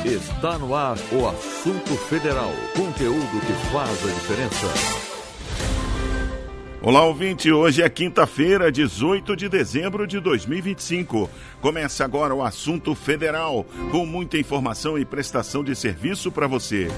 Está no ar o Assunto Federal. Conteúdo que faz a diferença. Olá, ouvinte. Hoje é quinta-feira, 18 de dezembro de 2025. Começa agora o Assunto Federal, com muita informação e prestação de serviço para você.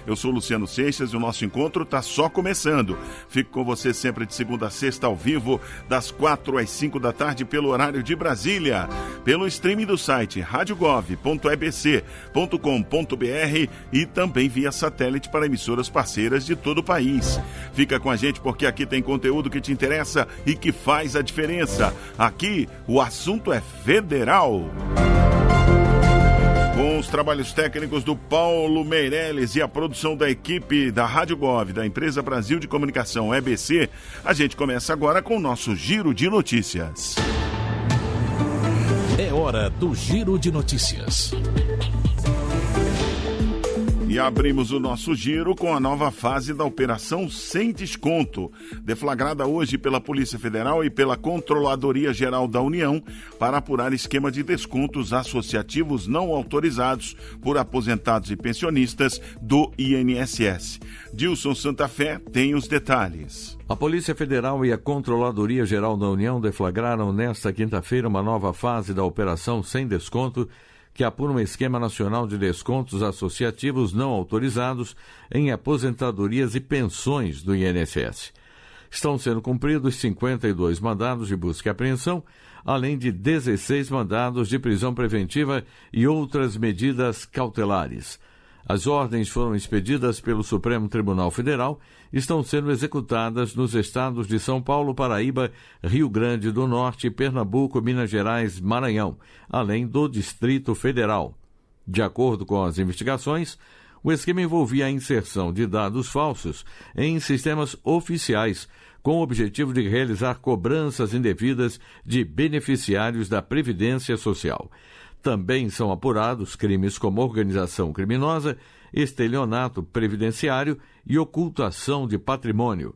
Eu sou Luciano Seixas e o nosso encontro está só começando. Fico com você sempre de segunda a sexta ao vivo, das 4 às 5 da tarde, pelo horário de Brasília. Pelo streaming do site radiogov.ebc.com.br e também via satélite para emissoras parceiras de todo o país. Fica com a gente porque aqui tem conteúdo que te interessa e que faz a diferença. Aqui o assunto é federal. Com os trabalhos técnicos do Paulo Meirelles e a produção da equipe da Rádio Gov, da Empresa Brasil de Comunicação, EBC, a gente começa agora com o nosso Giro de Notícias. É hora do Giro de Notícias. E abrimos o nosso giro com a nova fase da Operação Sem Desconto, deflagrada hoje pela Polícia Federal e pela Controladoria Geral da União para apurar esquema de descontos associativos não autorizados por aposentados e pensionistas do INSS. Dilson Santa Fé tem os detalhes. A Polícia Federal e a Controladoria Geral da União deflagraram nesta quinta-feira uma nova fase da Operação Sem Desconto, que apura um esquema nacional de descontos associativos não autorizados em aposentadorias e pensões do INSS. Estão sendo cumpridos 52 mandados de busca e apreensão, além de 16 mandados de prisão preventiva e outras medidas cautelares. As ordens foram expedidas pelo Supremo Tribunal Federal e estão sendo executadas nos estados de São Paulo, Paraíba, Rio Grande do Norte, Pernambuco, Minas Gerais, Maranhão, além do Distrito Federal. De acordo com as investigações, o esquema envolvia a inserção de dados falsos em sistemas oficiais, com o objetivo de realizar cobranças indevidas de beneficiários da Previdência Social. Também são apurados crimes como organização criminosa, estelionato previdenciário e ocultação de patrimônio.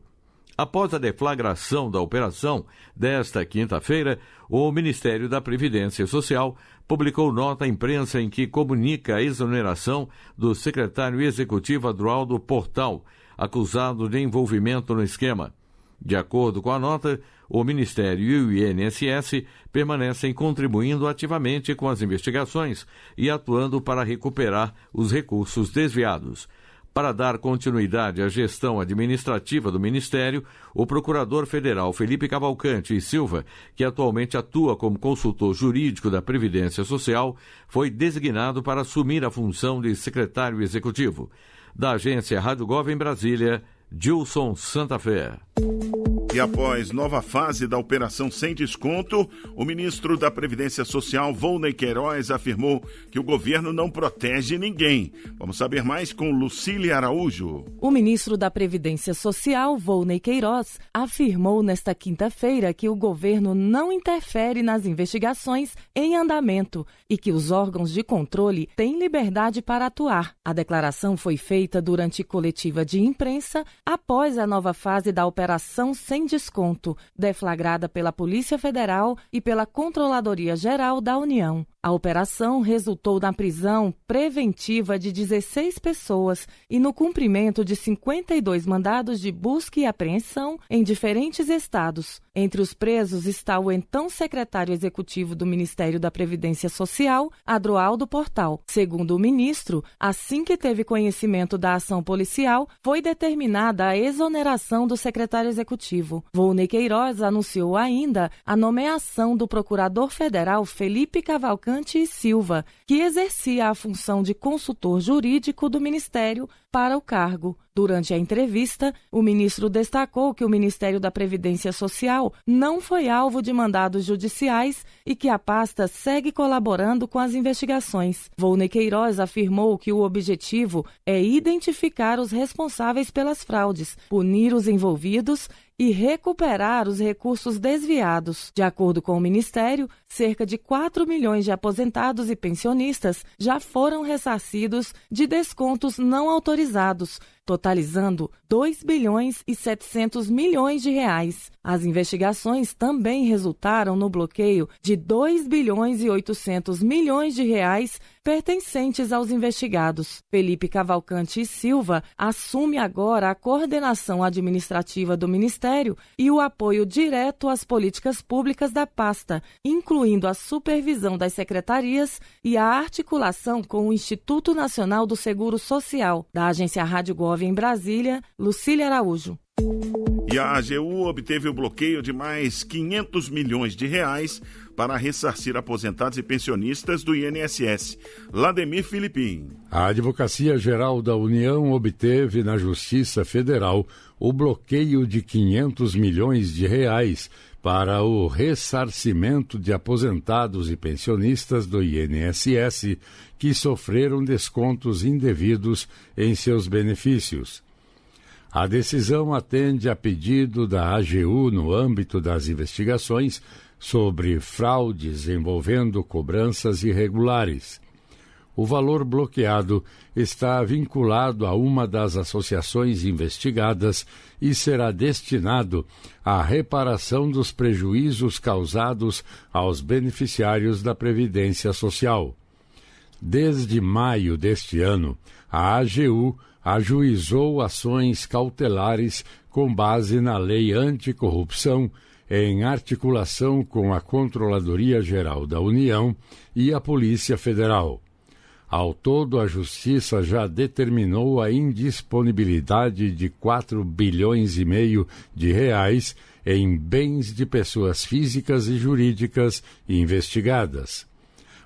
Após a deflagração da operação desta quinta-feira, o Ministério da Previdência Social publicou nota à imprensa em que comunica a exoneração do secretário executivo Adroaldo Portal, acusado de envolvimento no esquema. De acordo com a nota, o Ministério e o INSS permanecem contribuindo ativamente com as investigações e atuando para recuperar os recursos desviados. Para dar continuidade à gestão administrativa do Ministério, o Procurador Federal Felipe Cavalcante e Silva, que atualmente atua como consultor jurídico da Previdência Social, foi designado para assumir a função de secretário executivo. Da agência Rádio Gov em Brasília, Dilson Santa Fé. E após nova fase da Operação Sem Desconto, o ministro da Previdência Social, Volney Queiroz, afirmou que o governo não protege ninguém. Vamos saber mais com Lucília Araújo. O ministro da Previdência Social, Volney Queiroz, afirmou nesta quinta-feira que o governo não interfere nas investigações em andamento e que os órgãos de controle têm liberdade para atuar. A declaração foi feita durante coletiva de imprensa após a nova fase da Operação Sem Desconto, deflagrada pela Polícia Federal e pela Controladoria Geral da União. A operação resultou na prisão preventiva de 16 pessoas e no cumprimento de 52 mandados de busca e apreensão em diferentes estados. Entre os presos está o então secretário executivo do Ministério da Previdência Social, Adroaldo Portal. Segundo o ministro, assim que teve conhecimento da ação policial, foi determinada a exoneração do secretário executivo. Volney Queiroz anunciou ainda a nomeação do procurador federal Felipe Cavalcante e Silva, que exercia a função de consultor jurídico do Ministério para o cargo. Durante a entrevista, o ministro destacou que o Ministério da Previdência Social não foi alvo de mandados judiciais e que a pasta segue colaborando com as investigações. Volney Queiroz afirmou que o objetivo é identificar os responsáveis pelas fraudes, punir os envolvidos e recuperar os recursos desviados. De acordo com o Ministério, cerca de 4 milhões de aposentados e pensionistas já foram ressarcidos de descontos não autorizados, totalizando 2 bilhões e 700 milhões de reais. As investigações também resultaram no bloqueio de 2 bilhões e 800 milhões de reais pertencentes aos investigados. Felipe Cavalcante e Silva assume agora a coordenação administrativa do Ministério e o apoio direto às políticas públicas da pasta, incluindo a supervisão das secretarias e a articulação com o Instituto Nacional do Seguro Social. Da agência Rádio Gov em Brasília, Lucília Araújo. E a AGU obteve o bloqueio de mais 500 milhões de reais para ressarcir aposentados e pensionistas do INSS. Lademir Filipim. A Advocacia Geral da União obteve na Justiça Federal o bloqueio de 500 milhões de reais para o ressarcimento de aposentados e pensionistas do INSS que sofreram descontos indevidos em seus benefícios. A decisão atende a pedido da AGU no âmbito das investigações sobre fraudes envolvendo cobranças irregulares. O valor bloqueado está vinculado a uma das associações investigadas e será destinado à reparação dos prejuízos causados aos beneficiários da Previdência Social. Desde maio deste ano, a AGU ajuizou ações cautelares com base na Lei Anticorrupção, em articulação com a Controladoria Geral da União e a Polícia Federal. Ao todo, a Justiça já determinou a indisponibilidade de 4 bilhões e meio de reais em bens de pessoas físicas e jurídicas investigadas.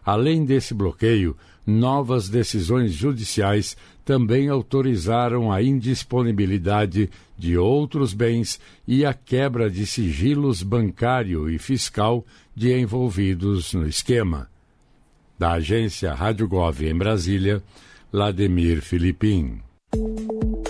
Além desse bloqueio, novas decisões judiciais também autorizaram a indisponibilidade de outros bens e a quebra de sigilos bancário e fiscal de envolvidos no esquema. Da agência Rádio Gov em Brasília, Lademir Filipim.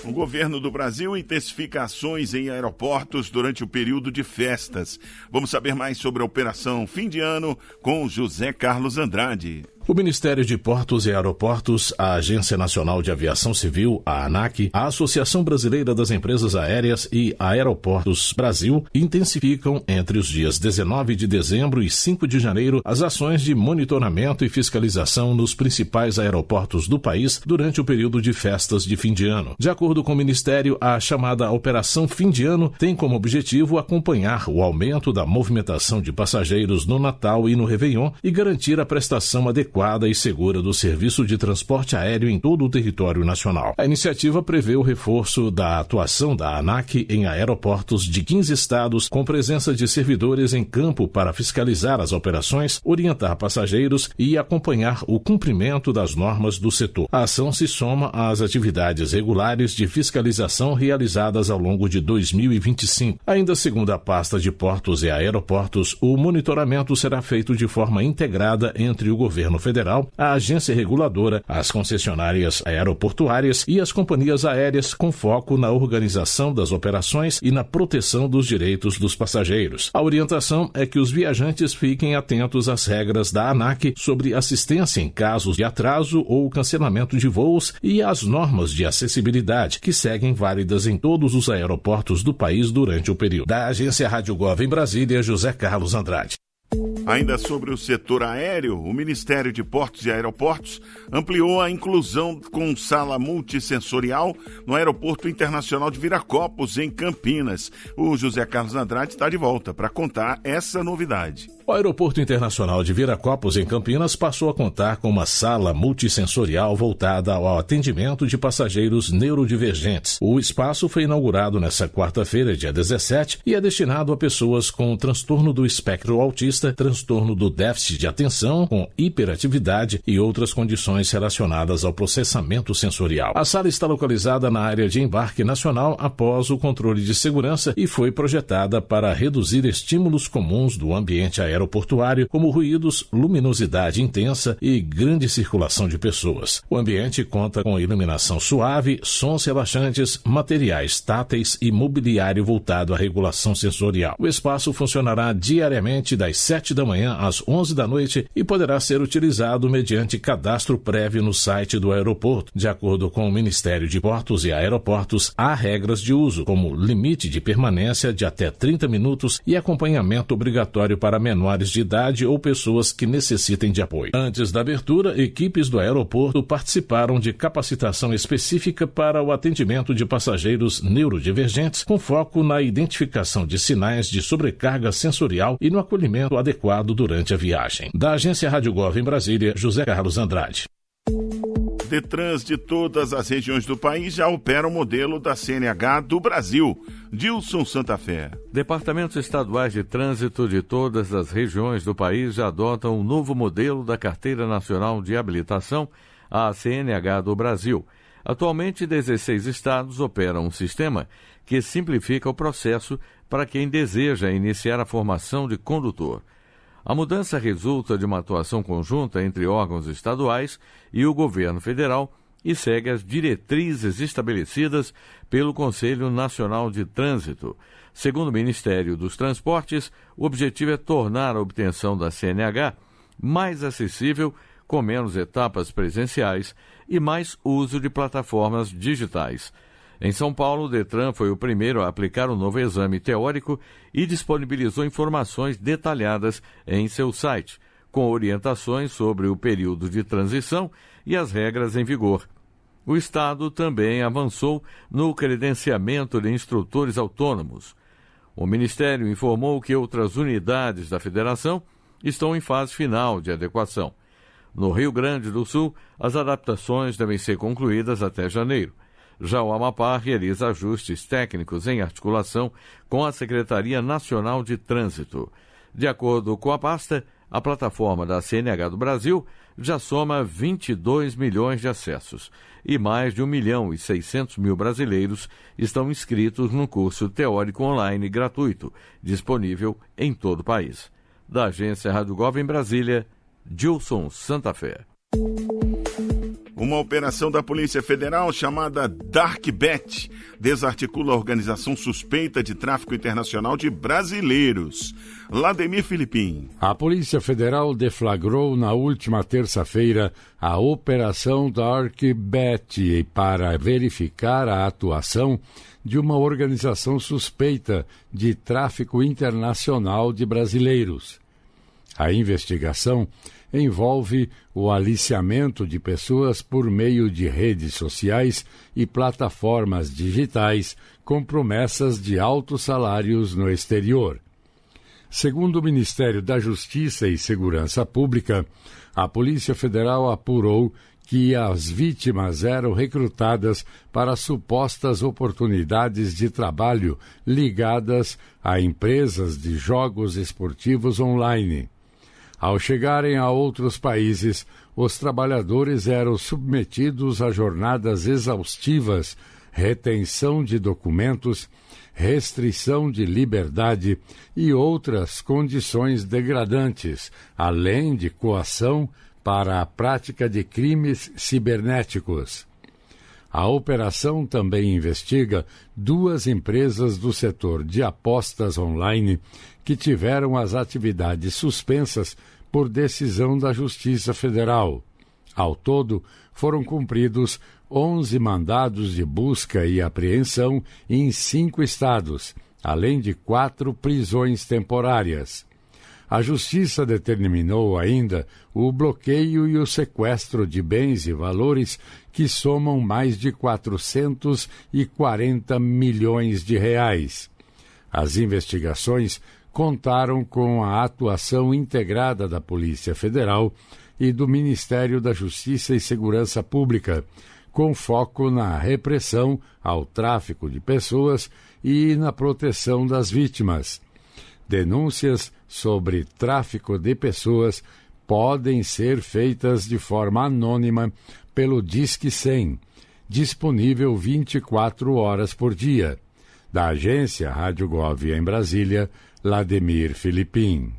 O governo do Brasil intensifica ações em aeroportos durante o período de festas. Vamos saber mais sobre a Operação Fim de Ano com José Carlos Andrade. O Ministério de Portos e Aeroportos, a Agência Nacional de Aviação Civil, a ANAC, a Associação Brasileira das Empresas Aéreas e Aeroportos Brasil intensificam entre os dias 19 de dezembro e 5 de janeiro as ações de monitoramento e fiscalização nos principais aeroportos do país durante o período de festas de fim de ano. De acordo com o Ministério, a chamada Operação Fim de Ano tem como objetivo acompanhar o aumento da movimentação de passageiros no Natal e no Réveillon e garantir a prestação adequada e segura do serviço de transporte aéreo em todo o território nacional. A iniciativa prevê o reforço da atuação da ANAC em aeroportos de 15 estados, com presença de servidores em campo para fiscalizar as operações, orientar passageiros e acompanhar o cumprimento das normas do setor. A ação se soma às atividades regulares de fiscalização realizadas ao longo de 2025. Ainda segundo a pasta de Portos e Aeroportos, o monitoramento será feito de forma integrada entre o governo federal, a agência reguladora, as concessionárias aeroportuárias e as companhias aéreas, com foco na organização das operações e na proteção dos direitos dos passageiros. A orientação é que os viajantes fiquem atentos às regras da ANAC sobre assistência em casos de atraso ou cancelamento de voos e às normas de acessibilidade, que seguem válidas em todos os aeroportos do país durante o período. Da agência Rádio Gov em Brasília, José Carlos Andrade. Ainda sobre o setor aéreo, o Ministério de Portos e Aeroportos ampliou a inclusão com sala multissensorial no Aeroporto Internacional de Viracopos, em Campinas. O José Carlos Andrade está de volta para contar essa novidade. O Aeroporto Internacional de Viracopos, em Campinas, passou a contar com uma sala multissensorial voltada ao atendimento de passageiros neurodivergentes. O espaço foi inaugurado nesta quarta-feira, dia 17, e é destinado a pessoas com transtorno do espectro autista, transtorno do déficit de atenção, com hiperatividade e outras condições relacionadas ao processamento sensorial. A sala está localizada na área de embarque nacional após o controle de segurança e foi projetada para reduzir estímulos comuns do ambiente aeroportuário aeroportuário, como ruídos, luminosidade intensa e grande circulação de pessoas. O ambiente conta com iluminação suave, sons relaxantes, materiais táteis e mobiliário voltado à regulação sensorial. O espaço funcionará diariamente das 7 da manhã às 11 da noite e poderá ser utilizado mediante cadastro prévio no site do aeroporto. De acordo com o Ministério de Portos e Aeroportos, há regras de uso, como limite de permanência de até 30 minutos e acompanhamento obrigatório para menores de idade ou pessoas que necessitem de apoio. Antes da abertura, equipes do aeroporto participaram de capacitação específica para o atendimento de passageiros neurodivergentes, com foco na identificação de sinais de sobrecarga sensorial e no acolhimento adequado durante a viagem. Da agência Rádio Gov em Brasília, José Carlos Andrade. Detrans de todas as regiões do país já opera o modelo da CNH do Brasil. Dilson Santa Fé. Departamentos estaduais de trânsito de todas as regiões do país já adotam um novo modelo da Carteira Nacional de Habilitação, a CNH do Brasil. Atualmente, 16 estados operam um sistema que simplifica o processo para quem deseja iniciar a formação de condutor. A mudança resulta de uma atuação conjunta entre órgãos estaduais e o governo federal e segue as diretrizes estabelecidas pelo Conselho Nacional de Trânsito. Segundo o Ministério dos Transportes, o objetivo é tornar a obtenção da CNH mais acessível, com menos etapas presenciais e mais uso de plataformas digitais. Em São Paulo, o Detran foi o primeiro a aplicar o novo exame teórico e disponibilizou informações detalhadas em seu site, com orientações sobre o período de transição e as regras em vigor. O Estado também avançou no credenciamento de instrutores autônomos. O Ministério informou que outras unidades da Federação estão em fase final de adequação. No Rio Grande do Sul, as adaptações devem ser concluídas até janeiro. Já o Amapá realiza ajustes técnicos em articulação com a Secretaria Nacional de Trânsito. De acordo com a pasta, a plataforma da CNH do Brasil já soma 22 milhões de acessos e mais de 1.600.000 brasileiros estão inscritos no curso teórico online gratuito, disponível em todo o país. Da agência Rádio Gov em Brasília, Dilson Santa Fé. Uma operação da Polícia Federal chamada DarkBet desarticula a organização suspeita de tráfico internacional de brasileiros. Lademir Filipim. A Polícia Federal deflagrou na última terça-feira a Operação DarkBet para verificar a atuação de uma organização suspeita de tráfico internacional de brasileiros. A investigação envolve o aliciamento de pessoas por meio de redes sociais e plataformas digitais com promessas de altos salários no exterior. Segundo o Ministério da Justiça e Segurança Pública, a Polícia Federal apurou que as vítimas eram recrutadas para supostas oportunidades de trabalho ligadas a empresas de jogos esportivos online. Ao chegarem a outros países, os trabalhadores eram submetidos a jornadas exaustivas, retenção de documentos, restrição de liberdade e outras condições degradantes, além de coação para a prática de crimes cibernéticos. A operação também investiga 2 empresas do setor de apostas online que tiveram as atividades suspensas por decisão da Justiça Federal. Ao todo, foram cumpridos 11 mandados de busca e apreensão em 5 estados, além de 4 prisões temporárias. A Justiça determinou ainda o bloqueio e o sequestro de bens e valores que somam mais de 440 milhões de reais. As investigações contaram com a atuação integrada da Polícia Federal e do Ministério da Justiça e Segurança Pública, com foco na repressão ao tráfico de pessoas e na proteção das vítimas. Denúncias sobre tráfico de pessoas podem ser feitas de forma anônima pelo Disque 100, disponível 24 horas por dia. Da agência Rádio Gov em Brasília, Lademir Filipim.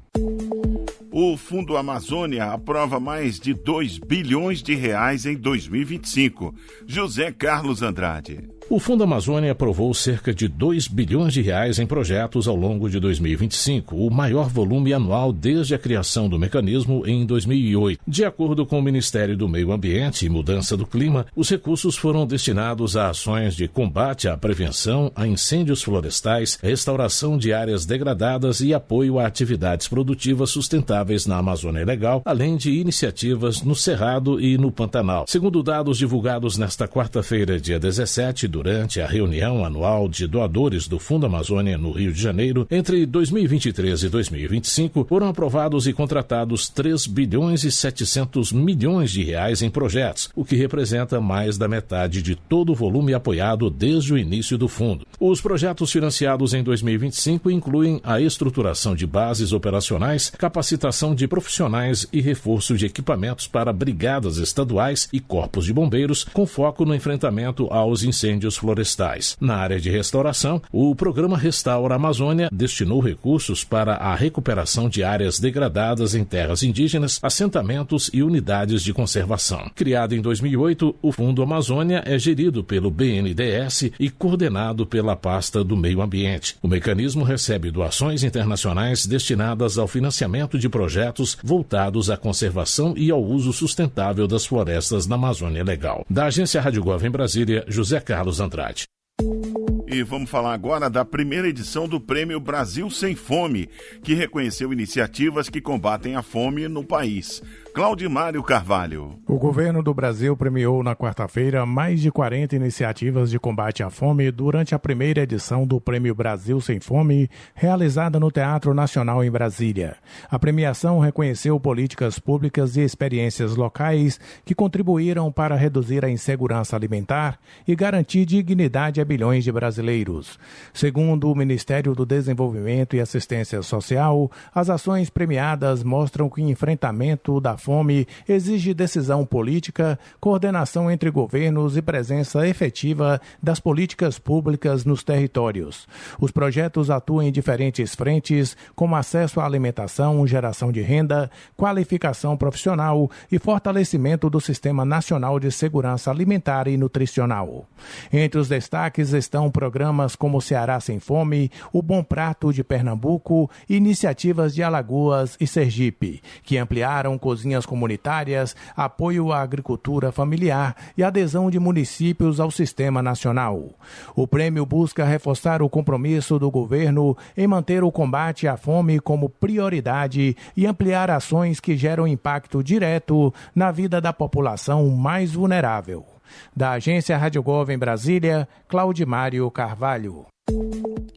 O Fundo Amazônia aprova mais de 2 bilhões de reais em 2025. José Carlos Andrade. O Fundo Amazônia aprovou cerca de 2 bilhões de reais em projetos ao longo de 2025, o maior volume anual desde a criação do mecanismo em 2008. De acordo com o Ministério do Meio Ambiente e Mudança do Clima, os recursos foram destinados a ações de combate à prevenção a incêndios florestais, restauração de áreas degradadas e apoio a atividades produtivas sustentáveis na Amazônia Legal, além de iniciativas no Cerrado e no Pantanal. Segundo dados divulgados nesta quarta-feira, dia 17, durante a reunião anual de doadores do Fundo Amazônia no Rio de Janeiro, entre 2023 e 2025, foram aprovados e contratados 3 bilhões e 700 milhões de reais em projetos, o que representa mais da metade de todo o volume apoiado desde o início do fundo. Os projetos financiados em 2025 incluem a estruturação de bases operacionais, capacitação de profissionais e reforço de equipamentos para brigadas estaduais e corpos de bombeiros, com foco no enfrentamento aos incêndios florestais. Na área de restauração, o programa Restaura Amazônia destinou recursos para a recuperação de áreas degradadas em terras indígenas, assentamentos e unidades de conservação. Criado em 2008, o Fundo Amazônia é gerido pelo BNDES e coordenado pela pasta do Meio Ambiente. O mecanismo recebe doações internacionais destinadas ao financiamento de projetos voltados à conservação e ao uso sustentável das florestas na Amazônia Legal. Da Agência Rádio Gov em Brasília, José Carlos Andrade. E vamos falar agora da primeira edição do Prêmio Brasil Sem Fome, que reconheceu iniciativas que combatem a fome no país. Claudimário Carvalho. O governo do Brasil premiou na quarta-feira mais de 40 iniciativas de combate à fome durante a primeira edição do Prêmio Brasil Sem Fome, realizada no Teatro Nacional em Brasília. A premiação reconheceu políticas públicas e experiências locais que contribuíram para reduzir a insegurança alimentar e garantir dignidade a bilhões de brasileiros. Segundo o Ministério do Desenvolvimento e Assistência Social, as ações premiadas mostram que o enfrentamento da fome exige decisão política, coordenação entre governos e presença efetiva das políticas públicas nos territórios. Os projetos atuam em diferentes frentes, como acesso à alimentação, geração de renda, qualificação profissional e fortalecimento do Sistema Nacional de Segurança Alimentar e Nutricional. Entre os destaques estão programas como Ceará Sem Fome, o Bom Prato de Pernambuco e iniciativas de Alagoas e Sergipe, que ampliaram cozinhas comunitárias, apoio à agricultura familiar e adesão de municípios ao Sistema Nacional. O prêmio busca reforçar o compromisso do governo em manter o combate à fome como prioridade e ampliar ações que geram impacto direto na vida da população mais vulnerável. Da Agência Rádio Gov em Brasília, Claudimário Carvalho.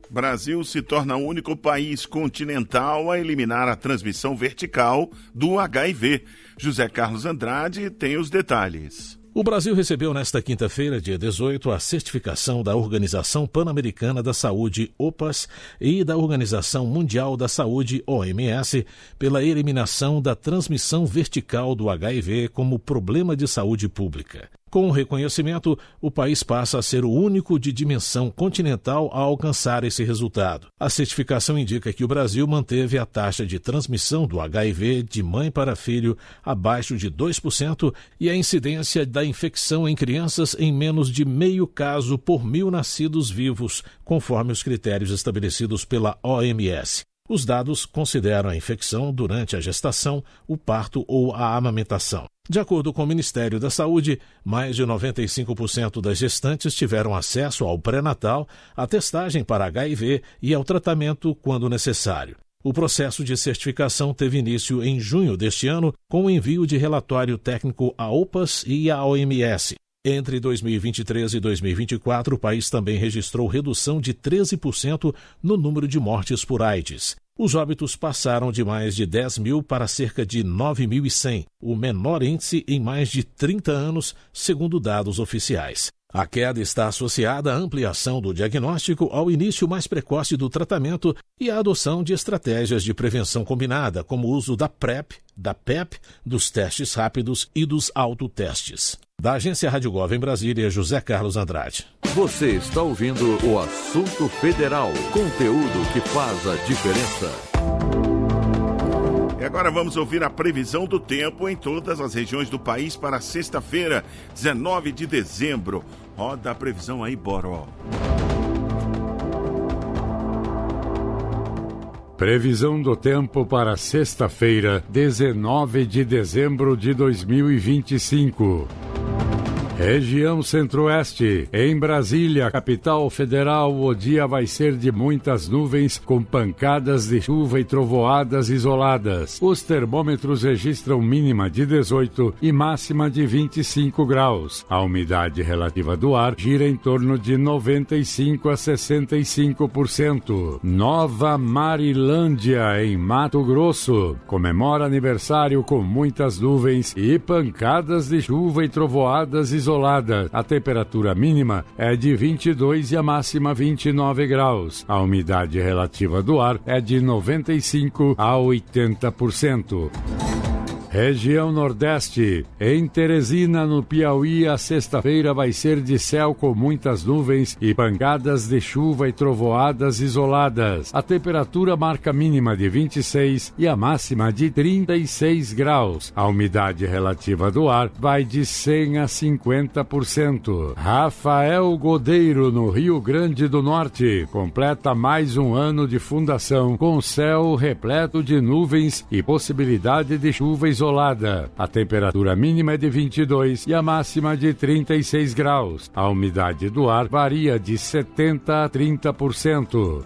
Brasil se torna o único país continental a eliminar a transmissão vertical do HIV. José Carlos Andrade tem os detalhes. O Brasil recebeu nesta quinta-feira, dia 18, a certificação da Organização Pan-Americana da Saúde, OPAS, e da Organização Mundial da Saúde, OMS, pela eliminação da transmissão vertical do HIV como problema de saúde pública. Com o reconhecimento, o país passa a ser o único de dimensão continental a alcançar esse resultado. A certificação indica que o Brasil manteve a taxa de transmissão do HIV de mãe para filho abaixo de 2% e a incidência da infecção em crianças em menos de meio caso por 1.000 nascidos vivos, conforme os critérios estabelecidos pela OMS. Os dados consideram a infecção durante a gestação, o parto ou a amamentação. De acordo com o Ministério da Saúde, mais de 95% das gestantes tiveram acesso ao pré-natal, à testagem para HIV e ao tratamento quando necessário. O processo de certificação teve início em junho deste ano, com o envio de relatório técnico à OPAS e à OMS. Entre 2023 e 2024, o país também registrou redução de 13% no número de mortes por AIDS. Os óbitos passaram de mais de 10 mil para cerca de 9.100, o menor índice em mais de 30 anos, segundo dados oficiais. A queda está associada à ampliação do diagnóstico, ao início mais precoce do tratamento e à adoção de estratégias de prevenção combinada, como o uso da PrEP, da PEP, dos testes rápidos e dos autotestes. Da Agência Rádio Gov em Brasília, José Carlos Andrade. Você está ouvindo o Assunto Federal, conteúdo que faz a diferença. E agora vamos ouvir a previsão do tempo em todas as regiões do país para sexta-feira, 19 de dezembro. Roda a previsão aí, Boró. Previsão do tempo para sexta-feira, 19 de dezembro de 2025. Região Centro-Oeste. Em Brasília, capital federal, o dia vai ser de muitas nuvens com pancadas de chuva e trovoadas isoladas. Os termômetros registram mínima de 18 e máxima de 25 graus. A umidade relativa do ar gira em torno de 95 a 65%. Nova Marilândia, em Mato Grosso, comemora aniversário com muitas nuvens e pancadas de chuva e trovoadas isoladas. A temperatura mínima é de 22 e a máxima 29 graus. A umidade relativa do ar é de 95 a 80%. Região Nordeste. Em Teresina, no Piauí, a sexta-feira vai ser de céu com muitas nuvens e pancadas de chuva e trovoadas isoladas. A temperatura marca mínima de 26 e a máxima de 36 graus. A umidade relativa do ar vai de 100 a 50%. Rafael Godeiro, no Rio Grande do Norte, completa mais um ano de fundação com céu repleto de nuvens e possibilidade de chuva isolada. A temperatura mínima é de 22 e a máxima de 36 graus. A umidade do ar varia de 70 a 30%.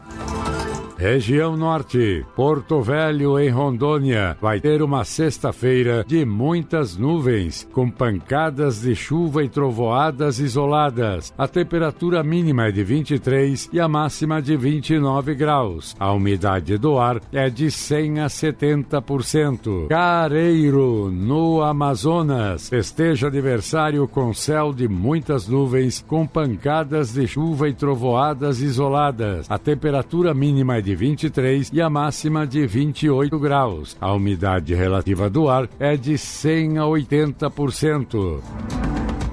Região Norte. Porto Velho, em Rondônia, vai ter uma sexta-feira de muitas nuvens, com pancadas de chuva e trovoadas isoladas. A temperatura mínima é de 23 e a máxima de 29 graus. A umidade do ar é de 100 a 70%. Careiro, no Amazonas, festeja aniversário com céu de muitas nuvens, com pancadas de chuva e trovoadas isoladas. A temperatura mínima é de 23 e a máxima de 28 graus. A umidade relativa do ar é de 100 a 80%.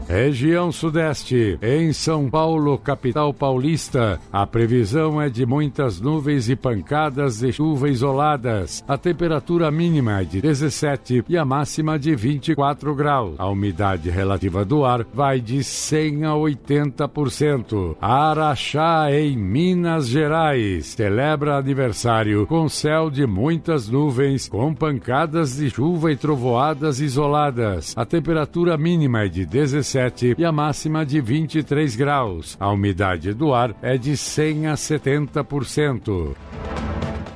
Região Sudeste. Em São Paulo, capital paulista, a previsão é de muitas nuvens e pancadas de chuva isoladas. A temperatura mínima é de 17 e a máxima de 24 graus. A umidade relativa do ar vai de 100 a 80%. Araxá, em Minas Gerais, celebra aniversário com céu de muitas nuvens, com pancadas de chuva e trovoadas isoladas. A temperatura mínima é de 17 e a máxima de 23 graus. A umidade do ar é de 100 a 70%.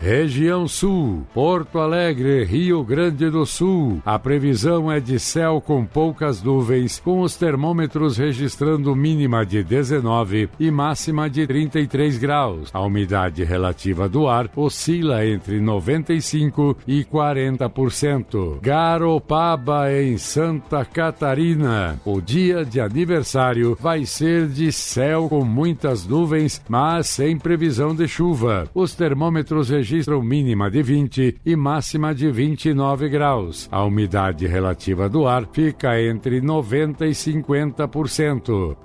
Região Sul, Porto Alegre, Rio Grande do Sul. A previsão é de céu com poucas nuvens, com os termômetros registrando mínima de 19 e máxima de 33 graus. A umidade relativa do ar oscila entre 95 e 40%. Garopaba, em Santa Catarina. O dia de aniversário vai ser de céu com muitas nuvens, mas sem previsão de chuva. Os termômetros registram mínima de 20 e máxima de 29 graus. A umidade relativa do ar fica entre 90 e 50%.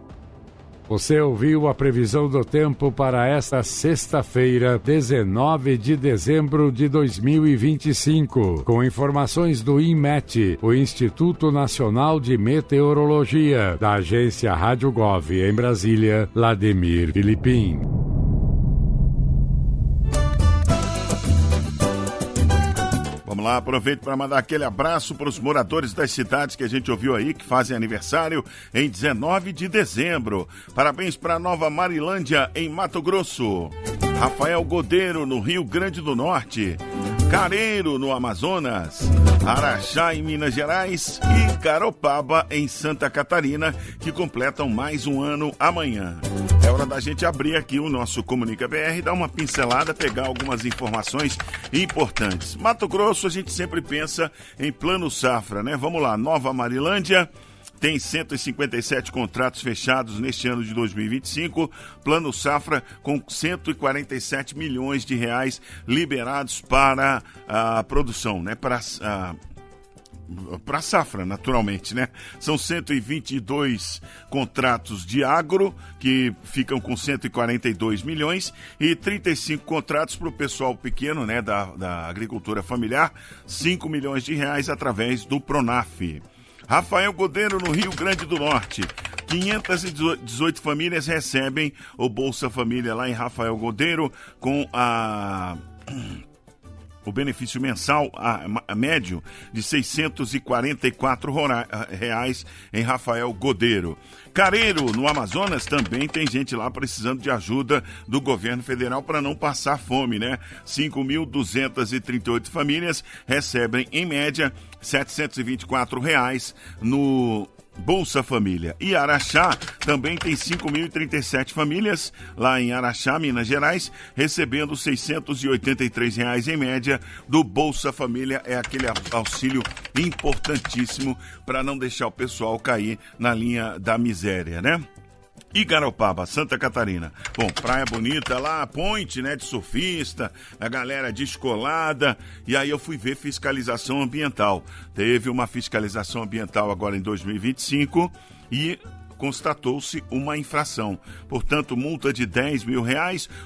Você ouviu a previsão do tempo para esta sexta-feira, 19 de dezembro de 2025, com informações do INMET, o Instituto Nacional de Meteorologia, da agência Rádio Gov, em Brasília, Lademir Filipim. Vamos lá, aproveito para mandar aquele abraço para os moradores das cidades que a gente ouviu aí, que fazem aniversário em 19 de dezembro. Parabéns para Nova Marilândia, em Mato Grosso. Rafael Godeiro, no Rio Grande do Norte. Careiro, no Amazonas. Araxá, em Minas Gerais. E Garopaba, em Santa Catarina, que completam mais um ano amanhã. É hora da gente abrir aqui o nosso Comunica BR, dar uma pincelada, pegar algumas informações importantes. Mato Grosso, a gente sempre pensa em plano safra, né? Vamos lá, Nova Marilândia tem 157 contratos fechados neste ano de 2025, plano safra com 147 milhões de reais liberados para a produção, né? Para para a safra, naturalmente, né? São 122 contratos de agro, que ficam com 142 milhões, e 35 contratos para o pessoal pequeno, né, da agricultura familiar, 5 milhões de reais através do Pronaf. Rafael Godeiro, no Rio Grande do Norte. 518 famílias recebem o Bolsa Família lá em Rafael Godeiro, com o benefício mensal a médio de R$ 644 reais em Rafael Godeiro. Careiro, no Amazonas, também tem gente lá precisando de ajuda do governo federal para não passar fome, né? 5.238 famílias recebem, em média, R$ 724 reais no Bolsa Família. E Araxá também tem 5.037 famílias, lá em Araxá, Minas Gerais, recebendo R$ 683 reais em média do Bolsa Família. É aquele auxílio importantíssimo para não deixar o pessoal cair na linha da miséria, né? E Garopaba, Santa Catarina. Bom, praia bonita lá, ponte, né, de surfista, a galera descolada. E aí eu fui ver fiscalização ambiental. Teve uma fiscalização ambiental agora em 2025 e constatou-se uma infração. Portanto, multa de R$10 mil,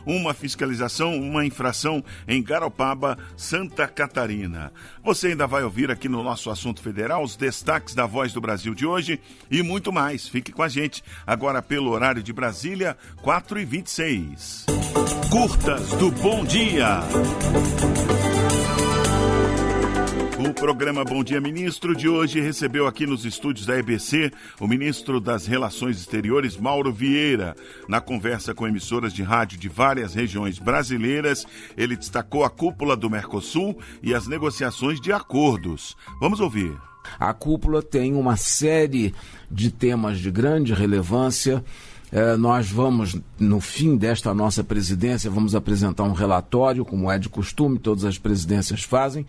uma fiscalização, uma infração em Garopaba, Santa Catarina. Você ainda vai ouvir aqui no nosso Assunto Federal os destaques da Voz do Brasil de hoje e muito mais. Fique com a gente agora pelo horário de Brasília, 4h26. Curtas do Bom Dia. O programa Bom Dia Ministro de hoje recebeu aqui nos estúdios da EBC o ministro das Relações Exteriores, Mauro Vieira. Na conversa com emissoras de rádio de várias regiões brasileiras, ele destacou a cúpula do Mercosul e as negociações de acordos. Vamos ouvir. A cúpula tem uma série de temas de grande relevância. Nós vamos, no fim desta nossa presidência, vamos apresentar um relatório, como é de costume, todas as presidências fazem.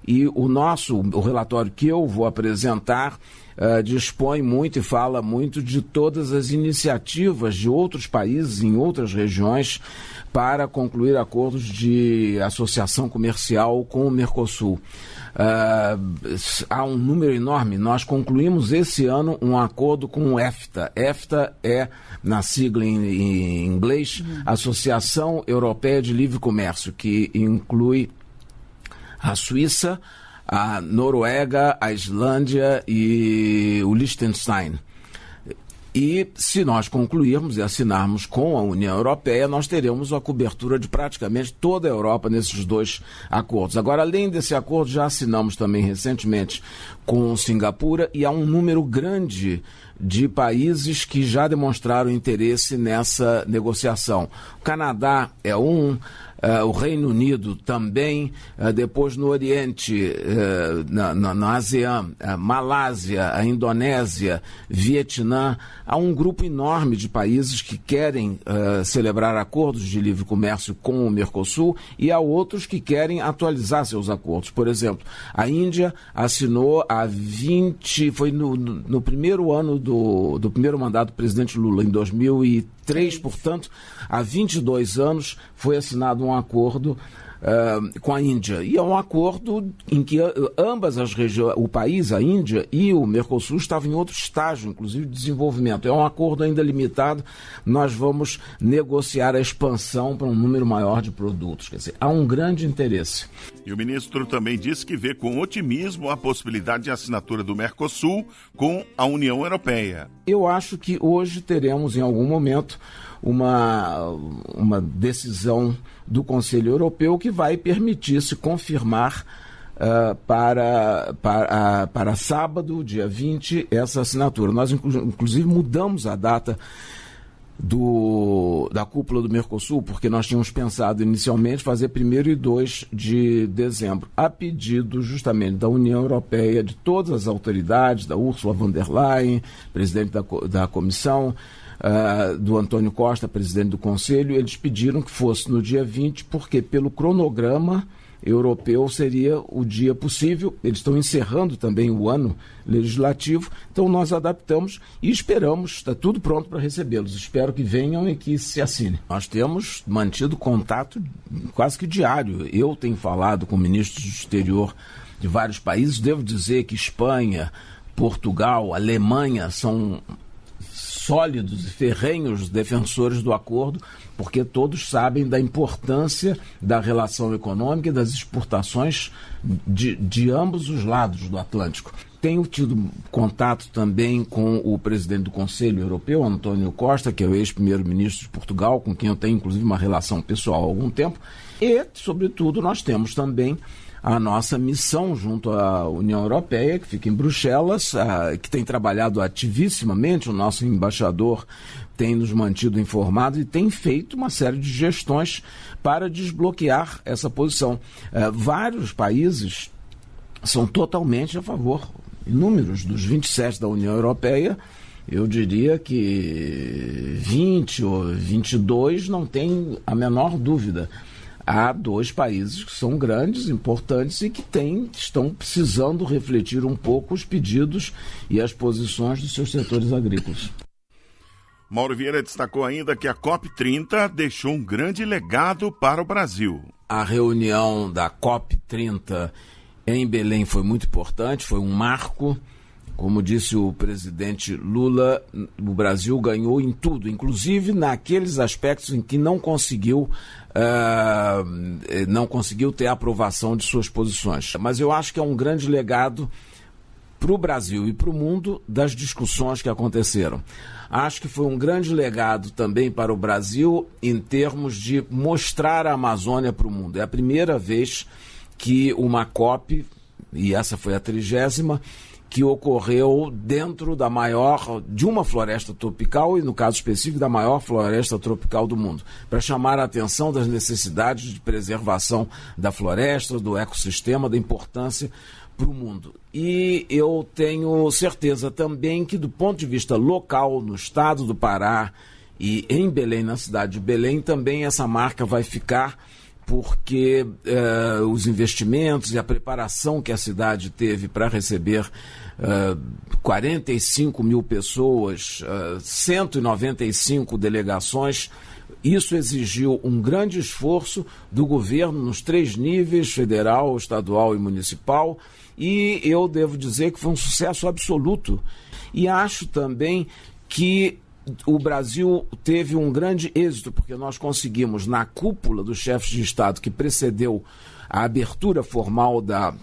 E o relatório que eu vou apresentar dispõe muito e fala muito de todas as iniciativas de outros países em outras regiões para concluir acordos de associação comercial com o Mercosul. Há um número enorme. Nós concluímos esse ano um acordo com o EFTA. EFTA é, na sigla em inglês, Associação Europeia de Livre Comércio, que inclui a Suíça, a Noruega, a Islândia e o Liechtenstein. E se nós concluirmos e assinarmos com a União Europeia, nós teremos a cobertura de praticamente toda a Europa nesses dois acordos. Agora, além desse acordo, já assinamos também recentemente com Singapura e há um número grande de países que já demonstraram interesse nessa negociação. O Canadá é o Reino Unido também, depois no Oriente, na ASEAN, Malásia, a Indonésia, Vietnã. Há um grupo enorme de países que querem celebrar acordos de livre comércio com o Mercosul e há outros que querem atualizar seus acordos. Por exemplo, a Índia assinou foi no primeiro ano do primeiro mandato do presidente Lula, em 2003, portanto, há 22 anos foi assinado um acordo com a Índia. E é um acordo em que ambas as regiões, o país, a Índia e o Mercosul, estavam em outro estágio, inclusive de desenvolvimento. É um acordo ainda limitado. Nós vamos negociar a expansão para um número maior de produtos. Quer dizer, há um grande interesse. E o ministro também disse que vê com otimismo a possibilidade de assinatura do Mercosul com a União Europeia. Eu acho que hoje teremos, em algum momento, uma decisão do Conselho Europeu que vai permitir se confirmar para sábado, dia 20, essa assinatura. Nós, inclusive, mudamos a data da cúpula do Mercosul, porque nós tínhamos pensado inicialmente fazer 1º e 2 de dezembro, a pedido justamente da União Europeia, de todas as autoridades, da Ursula von der Leyen, presidente da Comissão, do Antônio Costa, presidente do Conselho. Eles pediram que fosse no dia 20, porque pelo cronograma europeu seria o dia possível. Eles estão encerrando também o ano legislativo, então nós adaptamos e esperamos, está tudo pronto para recebê-los. Espero que venham e que se assinem. Nós temos mantido contato quase que diário. Eu tenho falado com ministros do exterior de vários países. Devo dizer que Espanha, Portugal, Alemanha são sólidos e ferrenhos defensores do acordo, porque todos sabem da importância da relação econômica e das exportações de ambos os lados do Atlântico. Tenho tido contato também com o presidente do Conselho Europeu, Antônio Costa, que é o ex-primeiro-ministro de Portugal, com quem eu tenho inclusive uma relação pessoal há algum tempo, e, sobretudo, nós temos também a nossa missão junto à União Europeia, que fica em Bruxelas, que tem trabalhado ativissimamente. O nosso embaixador tem nos mantido informados e tem feito uma série de gestões para desbloquear essa posição. Vários países são totalmente a favor. Inúmeros dos 27 da União Europeia, eu diria que 20 ou 22 não tem a menor dúvida. Há 2 países que são grandes, importantes e que estão precisando refletir um pouco os pedidos e as posições dos seus setores agrícolas. Mauro Vieira destacou ainda que a COP30 deixou um grande legado para o Brasil. A reunião da COP30 em Belém foi muito importante, foi um marco. Como disse o presidente Lula, o Brasil ganhou em tudo, inclusive naqueles aspectos em que não conseguiu ter a aprovação de suas posições. Mas eu acho que é um grande legado para o Brasil e para o mundo das discussões que aconteceram. Acho que foi um grande legado também para o Brasil em termos de mostrar a Amazônia para o mundo. É a primeira vez que uma COP, e essa foi a 30ª, que ocorreu dentro de uma floresta tropical, e no caso específico da maior floresta tropical do mundo, para chamar a atenção das necessidades de preservação da floresta, do ecossistema, da importância para o mundo. E eu tenho certeza também que, do ponto de vista local, no estado do Pará e em Belém, na cidade de Belém, também essa marca vai ficar, porque os investimentos e a preparação que a cidade teve para receber 45 mil pessoas, 195 delegações, isso exigiu um grande esforço do governo nos 3 níveis, federal, estadual e municipal, e eu devo dizer que foi um sucesso absoluto. E acho também que o Brasil teve um grande êxito, porque nós conseguimos, na cúpula dos chefes de Estado que precedeu a abertura formal da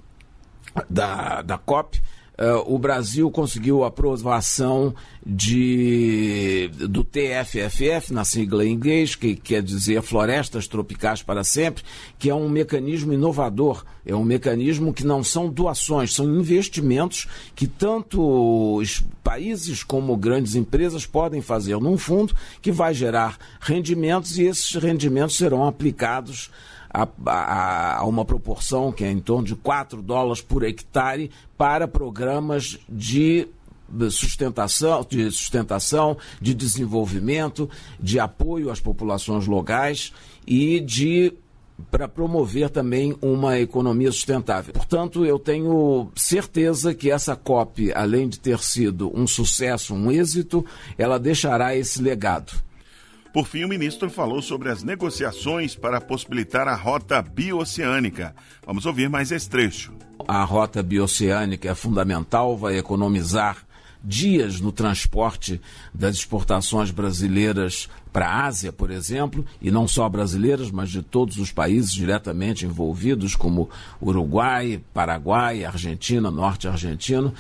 COP, o Brasil conseguiu a aprovação do TFFF, na sigla em inglês, que quer dizer Florestas Tropicais para Sempre, que é um mecanismo inovador, é um mecanismo que não são doações, são investimentos que tanto os países como grandes empresas podem fazer num fundo que vai gerar rendimentos, e esses rendimentos serão aplicados a uma proporção que é em torno de $4 por hectare para programas de sustentação, de desenvolvimento, de apoio às populações locais e para promover também uma economia sustentável. Portanto, eu tenho certeza que essa COP, além de ter sido um sucesso, um êxito, ela deixará esse legado. Por fim, o ministro falou sobre as negociações para possibilitar a rota bioceânica. Vamos ouvir mais esse trecho. A rota bioceânica é fundamental, vai economizar dias no transporte das exportações brasileiras para a Ásia, por exemplo, e não só brasileiras, mas de todos os países diretamente envolvidos, como Uruguai, Paraguai, Argentina, Norte Argentino.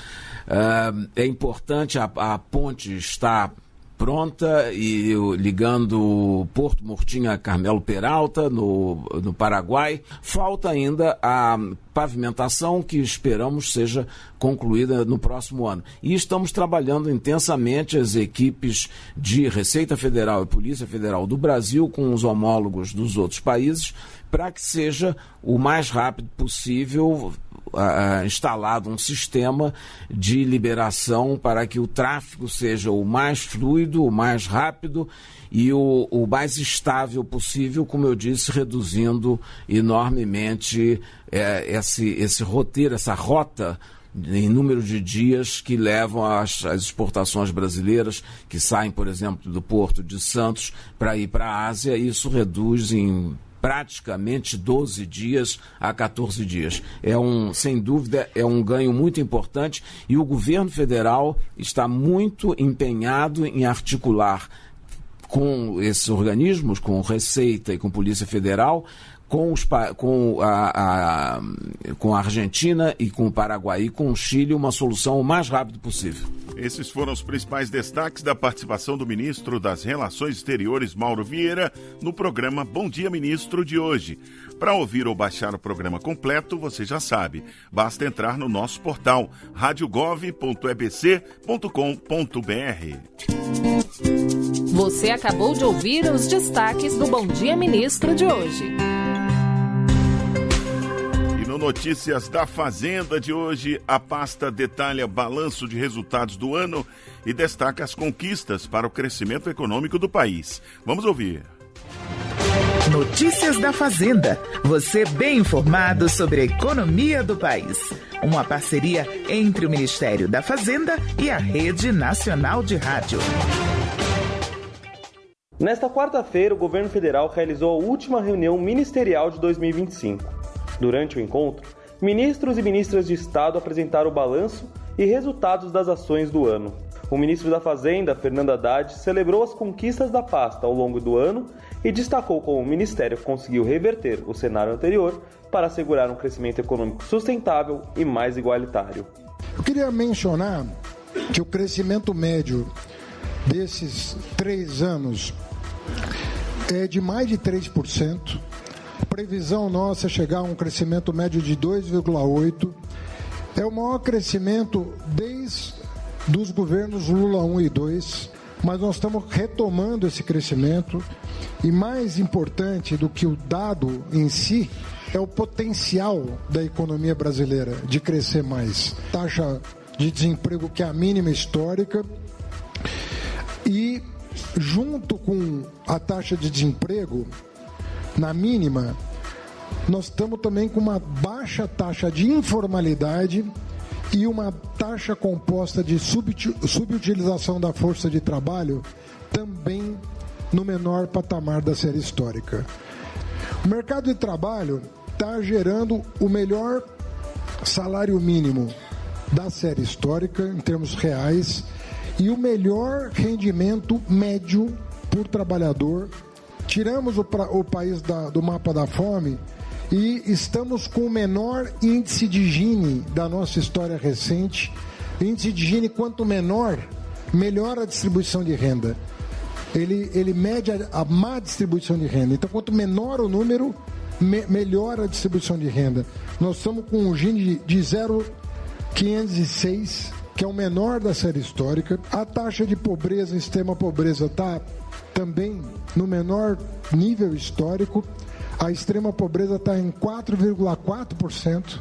É importante, a ponte está pronta e ligando Porto Murtinho a Carmelo Peralta, no Paraguai. Falta ainda a pavimentação, que esperamos seja concluída no próximo ano. E estamos trabalhando intensamente as equipes de Receita Federal e Polícia Federal do Brasil com os homólogos dos outros países para que seja o mais rápido possível instalado um sistema de liberação para que o tráfego seja o mais fluido, o mais rápido e o mais estável possível, como eu disse, reduzindo enormemente esse roteiro, essa rota em número de dias que levam as exportações brasileiras que saem, por exemplo, do Porto de Santos para ir para a Ásia. Isso reduz em praticamente 12 dias a 14 dias. Sem dúvida, é um ganho muito importante e o governo federal está muito empenhado em articular com esses organismos, com Receita e com Polícia Federal, com a Argentina e com o Paraguai e com o Chile, uma solução o mais rápido possível. Esses foram os principais destaques da participação do ministro das Relações Exteriores, Mauro Vieira, no programa Bom Dia Ministro de hoje. Para ouvir ou baixar o programa completo, você já sabe, basta entrar no nosso portal radiogov.ebc.com.br. Você acabou de ouvir os destaques do Bom Dia Ministro de hoje. No Notícias da Fazenda de hoje, a pasta detalha balanço de resultados do ano e destaca as conquistas para o crescimento econômico do país. Vamos ouvir. Notícias da Fazenda. Você bem informado sobre a economia do país. Uma parceria entre o Ministério da Fazenda e a Rede Nacional de Rádio. Nesta quarta-feira, o governo federal realizou a última reunião ministerial de 2025. Durante o encontro, ministros e ministras de Estado apresentaram o balanço e resultados das ações do ano. O ministro da Fazenda, Fernando Haddad, celebrou as conquistas da pasta ao longo do ano e destacou como o Ministério conseguiu reverter o cenário anterior para assegurar um crescimento econômico sustentável e mais igualitário. Eu queria mencionar que o crescimento médio desses 3 anos é de mais de 3%. A previsão nossa é chegar a um crescimento médio de 2,8%. É o maior crescimento desde os governos Lula 1 e 2, mas nós estamos retomando esse crescimento e mais importante do que o dado em si é o potencial da economia brasileira de crescer mais. Taxa de desemprego que é a mínima histórica e junto com a taxa de desemprego na mínima, nós estamos também com uma baixa taxa de informalidade e uma taxa composta de subutilização da força de trabalho também no menor patamar da série histórica. O mercado de trabalho está gerando o melhor salário mínimo da série histórica em termos reais e o melhor rendimento médio por trabalhador. Tiramos o país do mapa da fome e estamos com o menor índice de Gini da nossa história recente. O índice de Gini, quanto menor, melhor a distribuição de renda. Ele mede a má distribuição de renda. Então, quanto menor o número, melhor a distribuição de renda. Nós estamos com um Gini de 0,506, que é o menor da série histórica. A taxa de pobreza, extrema pobreza, está também no menor nível histórico. A extrema pobreza está em 4,4%.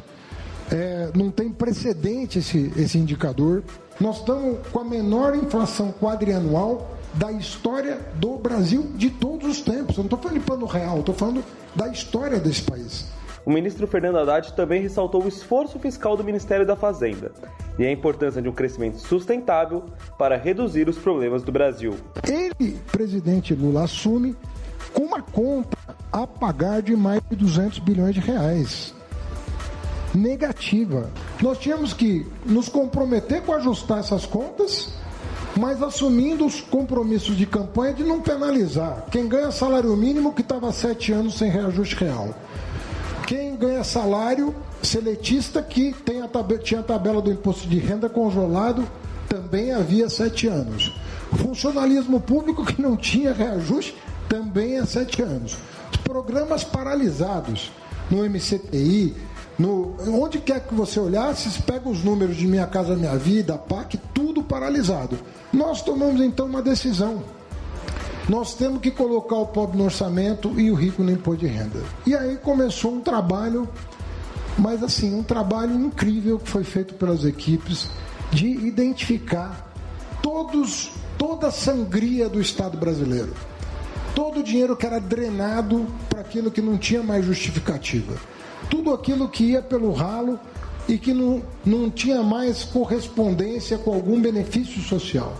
Não tem precedente esse indicador. Nós estamos com a menor inflação quadrianual da história do Brasil de todos os tempos. Eu não estou falando de plano real, estou falando da história desse país. O ministro Fernando Haddad também ressaltou o esforço fiscal do Ministério da Fazenda e a importância de um crescimento sustentável para reduzir os problemas do Brasil. Ele, presidente Lula, assume com uma conta a pagar de mais de 200 bilhões de reais. Negativa. Nós tínhamos que nos comprometer com ajustar essas contas, mas assumindo os compromissos de campanha de não penalizar quem ganha salário mínimo que estava há 7 anos sem reajuste real. Quem ganha salário seletista que tinha a tabela do imposto de renda congelado também havia 7 anos. O funcionalismo público que não tinha reajuste também há 7 anos. Os programas paralisados no MCTI, onde quer que você olhasse, você pega os números de Minha Casa Minha Vida, a PAC, tudo paralisado. Nós tomamos então uma decisão. Nós temos que colocar o pobre no orçamento e o rico no imposto de renda. E aí começou um trabalho, mas assim, um trabalho incrível que foi feito pelas equipes de identificar toda a sangria do Estado brasileiro. Todo o dinheiro que era drenado para aquilo que não tinha mais justificativa. Tudo aquilo que ia pelo ralo e que não tinha mais correspondência com algum benefício social.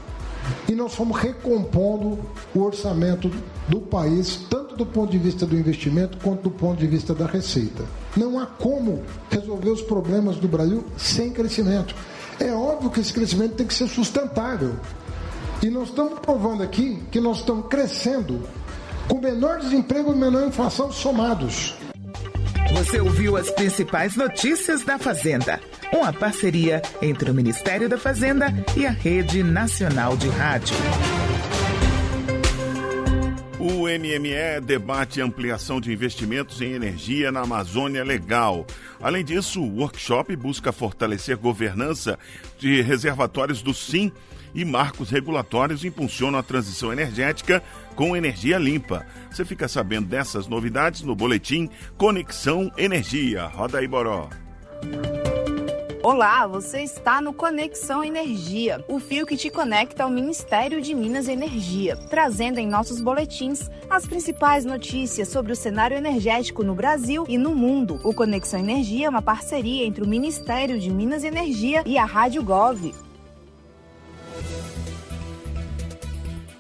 e nós fomos recompondo o orçamento do país, tanto do ponto de vista do investimento quanto do ponto de vista da receita. Não há como resolver os problemas do Brasil sem crescimento. É óbvio que esse crescimento tem que ser sustentável. E nós estamos provando aqui que nós estamos crescendo com menor desemprego e menor inflação somados. Você ouviu as principais notícias da Fazenda. Uma parceria entre o Ministério da Fazenda e a Rede Nacional de Rádio. O MME debate ampliação de investimentos em energia na Amazônia Legal. Além disso, o workshop busca fortalecer governança de reservatórios do SIM e marcos regulatórios impulsionam a transição energética com energia limpa. Você fica sabendo dessas novidades no boletim Conexão Energia. Roda aí, Boró. Olá, você está no Conexão Energia, o fio que te conecta ao Ministério de Minas e Energia, trazendo em nossos boletins as principais notícias sobre o cenário energético no Brasil e no mundo. O Conexão Energia é uma parceria entre o Ministério de Minas e Energia e a Rádio Gov.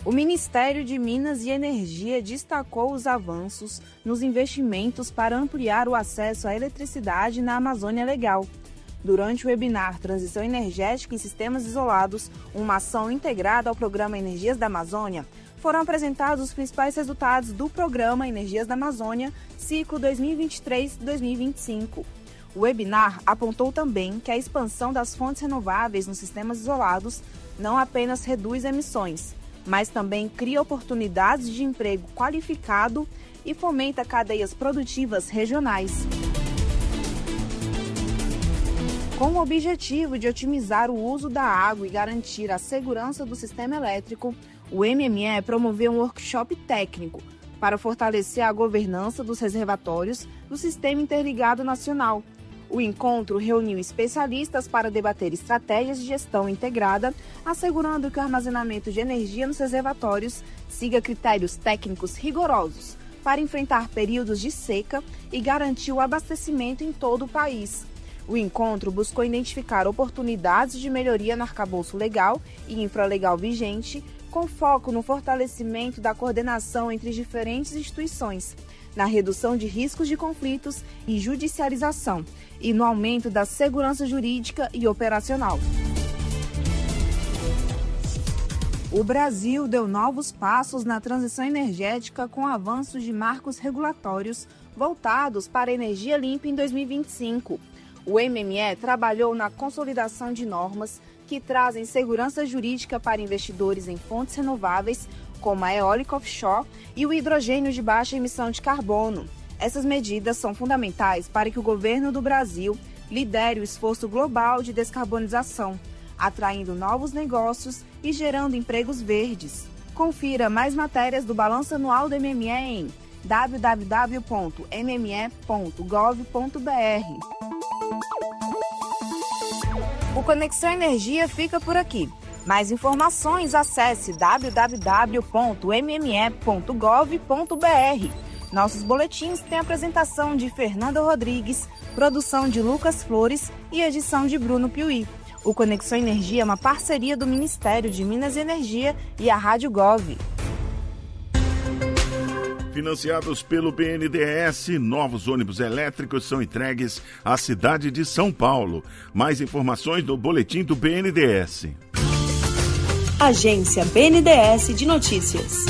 O Ministério de Minas e Energia destacou os avanços nos investimentos para ampliar o acesso à eletricidade na Amazônia Legal. Durante o webinar Transição Energética em Sistemas Isolados, uma ação integrada ao Programa Energias da Amazônia, foram apresentados os principais resultados do Programa Energias da Amazônia, ciclo 2023-2025. O webinar apontou também que a expansão das fontes renováveis nos sistemas isolados não apenas reduz emissões, mas também cria oportunidades de emprego qualificado e fomenta cadeias produtivas regionais. Com o objetivo de otimizar o uso da água e garantir a segurança do sistema elétrico, o MME promoveu um workshop técnico para fortalecer a governança dos reservatórios do Sistema Interligado Nacional. O encontro reuniu especialistas para debater estratégias de gestão integrada, assegurando que o armazenamento de energia nos reservatórios siga critérios técnicos rigorosos para enfrentar períodos de seca e garantir o abastecimento em todo o país. O encontro buscou identificar oportunidades de melhoria no arcabouço legal e infralegal vigente, com foco no fortalecimento da coordenação entre diferentes instituições, na redução de riscos de conflitos e judicialização, e no aumento da segurança jurídica e operacional. O Brasil deu novos passos na transição energética com avanços de marcos regulatórios voltados para a energia limpa em 2025. O MME trabalhou na consolidação de normas que trazem segurança jurídica para investidores em fontes renováveis, como a eólica offshore e o hidrogênio de baixa emissão de carbono. Essas medidas são fundamentais para que o governo do Brasil lidere o esforço global de descarbonização, atraindo novos negócios e gerando empregos verdes. Confira mais matérias do Balanço Anual do MME em www.mme.gov.br. O Conexão Energia fica por aqui. Mais informações, acesse www.mme.gov.br. Nossos boletins têm apresentação de Fernanda Rodrigues, produção de Lucas Flores e edição de Bruno Piuí. O Conexão Energia é uma parceria do Ministério de Minas e Energia e a Rádio Gov. Financiados pelo BNDES, novos ônibus elétricos são entregues à cidade de São Paulo. Mais informações no boletim do BNDES. Agência BNDES de Notícias.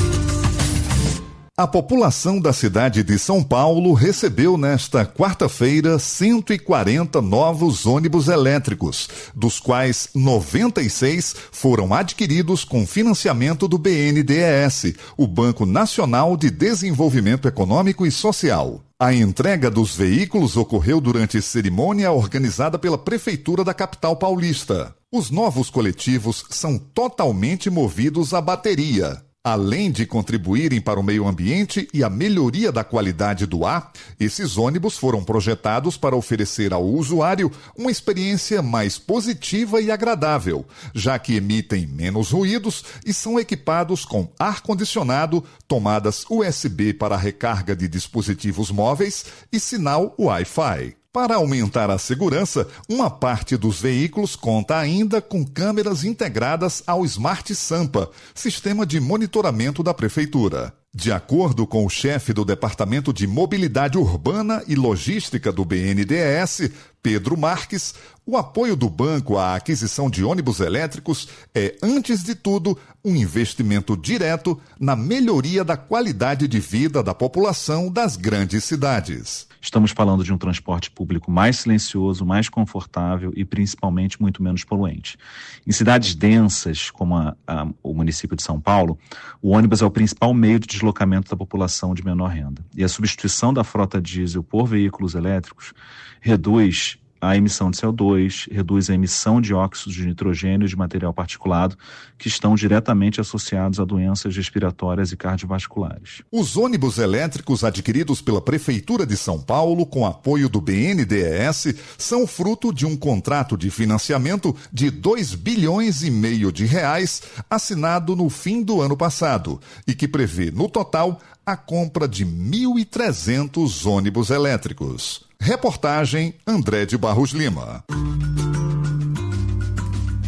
A população da cidade de São Paulo recebeu nesta quarta-feira 140 novos ônibus elétricos, dos quais 96 foram adquiridos com financiamento do BNDES, o Banco Nacional de Desenvolvimento Econômico e Social. A entrega dos veículos ocorreu durante cerimônia organizada pela Prefeitura da capital paulista. Os novos coletivos são totalmente movidos a bateria. Além de contribuírem para o meio ambiente e a melhoria da qualidade do ar, esses ônibus foram projetados para oferecer ao usuário uma experiência mais positiva e agradável, já que emitem menos ruídos e são equipados com ar-condicionado, tomadas USB para recarga de dispositivos móveis e sinal Wi-Fi. Para aumentar a segurança, uma parte dos veículos conta ainda com câmeras integradas ao Smart Sampa, sistema de monitoramento da Prefeitura. De acordo com o chefe do Departamento de Mobilidade Urbana e Logística do BNDES, Pedro Marques, o apoio do banco à aquisição de ônibus elétricos é, antes de tudo, um investimento direto na melhoria da qualidade de vida da população das grandes cidades. Estamos falando de um transporte público mais silencioso, mais confortável e principalmente muito menos poluente. Em cidades densas, como o município de São Paulo, o ônibus é o principal meio de deslocamento da população de menor renda. E a substituição da frota diesel por veículos elétricos reduz a emissão de CO2, reduz a emissão de óxidos de nitrogênio e de material particulado, que estão diretamente associados a doenças respiratórias e cardiovasculares. Os ônibus elétricos adquiridos pela Prefeitura de São Paulo, com apoio do BNDES, são fruto de um contrato de financiamento de R$2,5 bilhões de reais, assinado no fim do ano passado, e que prevê, no total, a compra de 1.300 ônibus elétricos. Reportagem André de Barros Lima.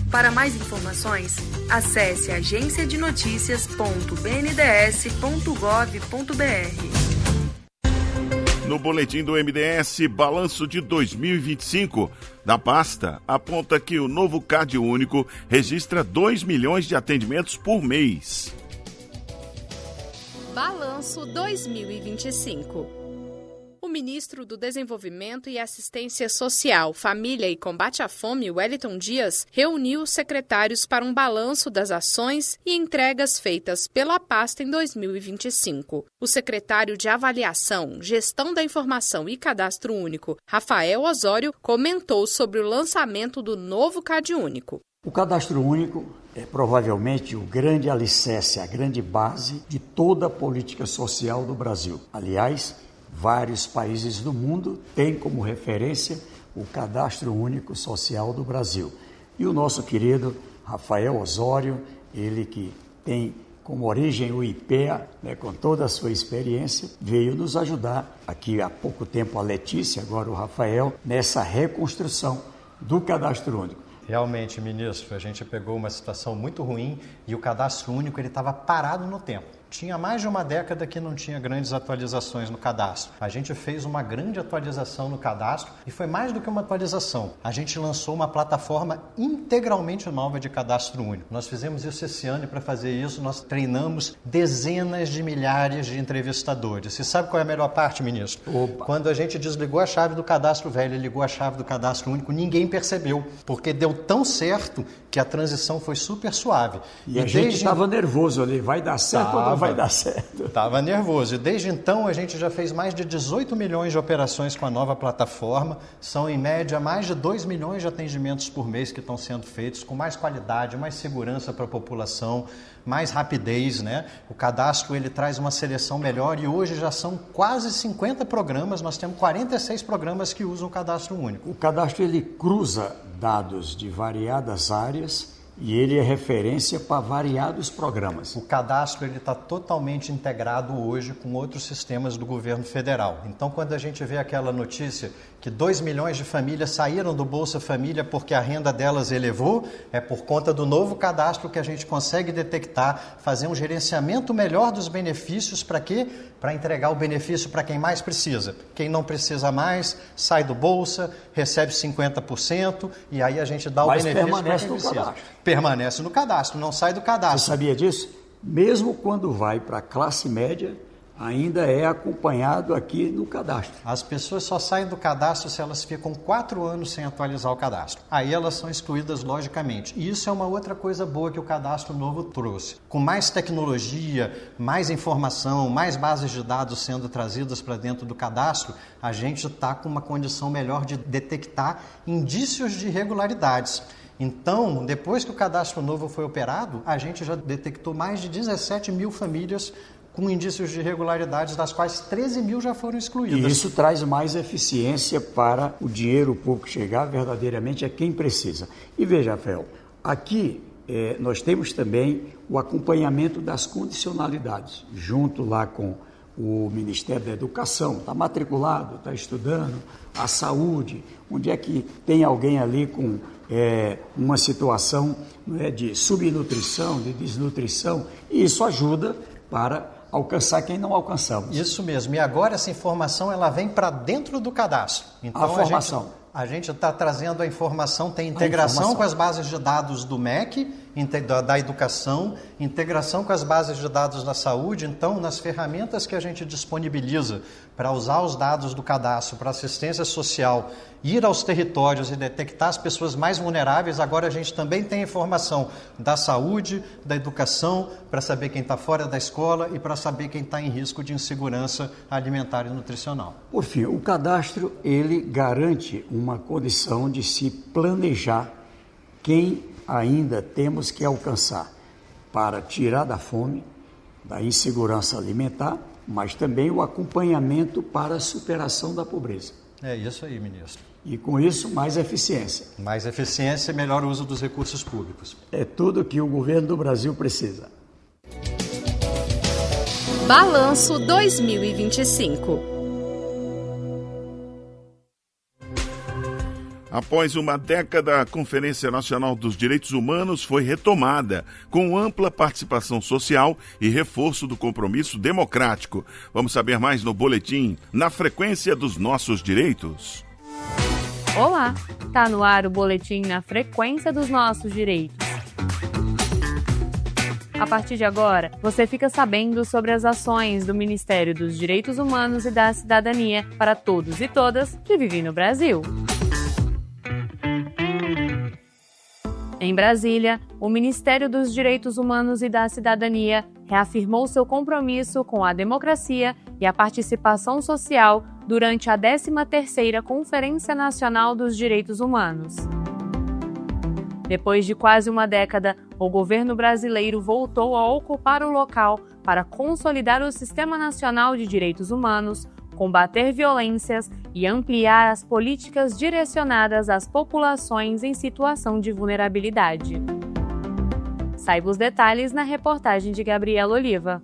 Para mais informações, acesse agenciadenoticias.bnds.gov.br. No boletim do MDS, balanço de 2025 da pasta aponta que o novo Cade Único registra 2 milhões de atendimentos por mês. Balanço 2025. O ministro do Desenvolvimento e Assistência Social, Família e Combate à Fome, Wellington Dias, reuniu os secretários para um balanço das ações e entregas feitas pela pasta em 2025. O secretário de Avaliação, Gestão da Informação e Cadastro Único, Rafael Osório, comentou sobre o lançamento do novo Cade Único. O Cadastro Único é provavelmente o grande alicerce, a grande base de toda a política social do Brasil. Aliás, vários países do mundo têm como referência o Cadastro Único Social do Brasil. E o nosso querido Rafael Osório, ele que tem como origem o IPEA, com toda a sua experiência, veio nos ajudar, aqui há pouco tempo a Letícia, agora o Rafael, nessa reconstrução do Cadastro Único. Realmente, ministro, a gente pegou uma situação muito ruim e o Cadastro Único estava parado no tempo. Tinha mais de uma década que não tinha grandes atualizações no cadastro. A gente fez uma grande atualização no cadastro e foi mais do que uma atualização. A gente lançou uma plataforma integralmente nova de cadastro único. Nós fizemos isso esse ano e para fazer isso nós treinamos dezenas de milhares de entrevistadores. Você sabe qual é a melhor parte, ministro? Opa. Quando a gente desligou a chave do cadastro velho e ligou a chave do cadastro único, ninguém percebeu, porque deu tão certo que a transição foi super suave. E a gente estava nervoso ali, vai dar certo ou não vai dar certo? Estava nervoso. E desde então a gente já fez mais de 18 milhões de operações com a nova plataforma. São em média mais de 2 milhões de atendimentos por mês que estão sendo feitos com mais qualidade, mais segurança para a população, mais rapidez, né? O cadastro ele traz uma seleção melhor e hoje já são quase 50 programas. Nós temos 46 programas que usam o cadastro único. O cadastro ele cruza dados de variadas áreas e ele é referência para variados programas. O cadastro está totalmente integrado hoje com outros sistemas do governo federal. Então, quando a gente vê aquela notícia que 2 milhões de famílias saíram do Bolsa Família porque a renda delas elevou, é por conta do novo cadastro que a gente consegue detectar, fazer um gerenciamento melhor dos benefícios. Para quê? Para entregar o benefício para quem mais precisa. Quem não precisa mais, sai do Bolsa, recebe 50% e aí a gente dá o benefício para quem precisa. Cadastro. Permanece no cadastro, não sai do cadastro. Você sabia disso? Mesmo quando vai para a classe média, ainda é acompanhado aqui no cadastro. As pessoas só saem do cadastro se elas ficam 4 anos sem atualizar o cadastro. Aí elas são excluídas logicamente. E isso é uma outra coisa boa que o cadastro novo trouxe. Com mais tecnologia, mais informação, mais bases de dados sendo trazidas para dentro do cadastro, a gente está com uma condição melhor de detectar indícios de irregularidades. Então, depois que o cadastro novo foi operado, a gente já detectou mais de 17 mil famílias com indícios de irregularidades, das quais 13 mil já foram excluídas. E isso traz mais eficiência para o dinheiro público chegar verdadeiramente a quem precisa. E veja, Rafael, aqui nós temos também o acompanhamento das condicionalidades, junto lá com o Ministério da Educação, está matriculado, está estudando, a saúde, onde é que tem alguém ali com uma situação, né, de subnutrição, de desnutrição, e isso ajuda para alcançar quem não alcançamos. Isso mesmo, e agora essa informação ela vem para dentro do cadastro. Então, a formação. A gente está trazendo a informação, tem integração com as bases de dados do MEC, da educação, integração com as bases de dados da saúde. Então, nas ferramentas que a gente disponibiliza para usar os dados do cadastro para assistência social, ir aos territórios e detectar as pessoas mais vulneráveis, agora a gente também tem informação da saúde, da educação, para saber quem está fora da escola e para saber quem está em risco de insegurança alimentar e nutricional. Por fim, o cadastro, ele garante uma condição de se planejar quem ainda temos que alcançar para tirar da fome, da insegurança alimentar, mas também o acompanhamento para a superação da pobreza. É isso aí, ministro. E com isso, mais eficiência. Mais eficiência e melhor uso dos recursos públicos. É tudo que o governo do Brasil precisa. Balanço 2025. Após uma década, a Conferência Nacional dos Direitos Humanos foi retomada, com ampla participação social e reforço do compromisso democrático. Vamos saber mais no boletim Na Frequência dos Nossos Direitos. Olá, tá no ar o boletim Na Frequência dos Nossos Direitos. A partir de agora, você fica sabendo sobre as ações do Ministério dos Direitos Humanos e da Cidadania para todos e todas que vivem no Brasil. Em Brasília, o Ministério dos Direitos Humanos e da Cidadania reafirmou seu compromisso com a democracia e a participação social durante a 13ª Conferência Nacional dos Direitos Humanos. Depois de quase uma década, o governo brasileiro voltou a ocupar o local para consolidar o Sistema Nacional de Direitos Humanos, combater violências e ampliar as políticas direcionadas às populações em situação de vulnerabilidade. Saiba os detalhes na reportagem de Gabriela Oliva.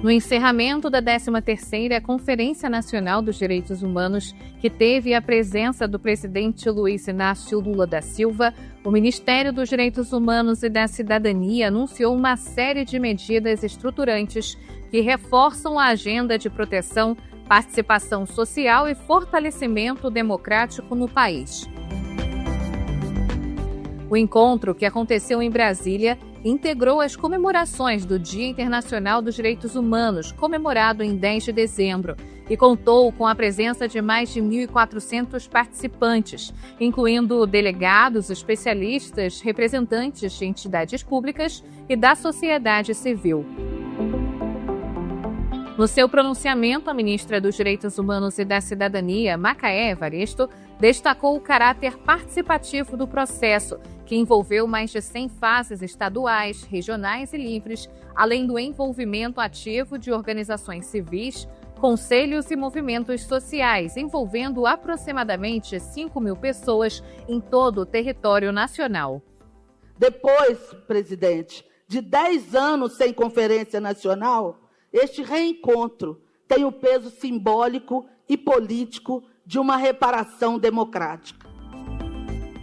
No encerramento da 13ª Conferência Nacional dos Direitos Humanos, que teve a presença do presidente Luiz Inácio Lula da Silva, o Ministério dos Direitos Humanos e da Cidadania anunciou uma série de medidas estruturantes que reforçam a agenda de proteção, participação social e fortalecimento democrático no país. O encontro, que aconteceu em Brasília, integrou as comemorações do Dia Internacional dos Direitos Humanos, comemorado em 10 de dezembro, e contou com a presença de mais de 1.400 participantes, incluindo delegados, especialistas, representantes de entidades públicas e da sociedade civil. No seu pronunciamento, a ministra dos Direitos Humanos e da Cidadania, Macaé Evaristo, destacou o caráter participativo do processo, que envolveu mais de 100 fases estaduais, regionais e livres, além do envolvimento ativo de organizações civis, conselhos e movimentos sociais, envolvendo aproximadamente 5.000 pessoas em todo o território nacional. Depois, presidente, de 10 anos sem Conferência Nacional, este reencontro tem o peso simbólico e político de uma reparação democrática.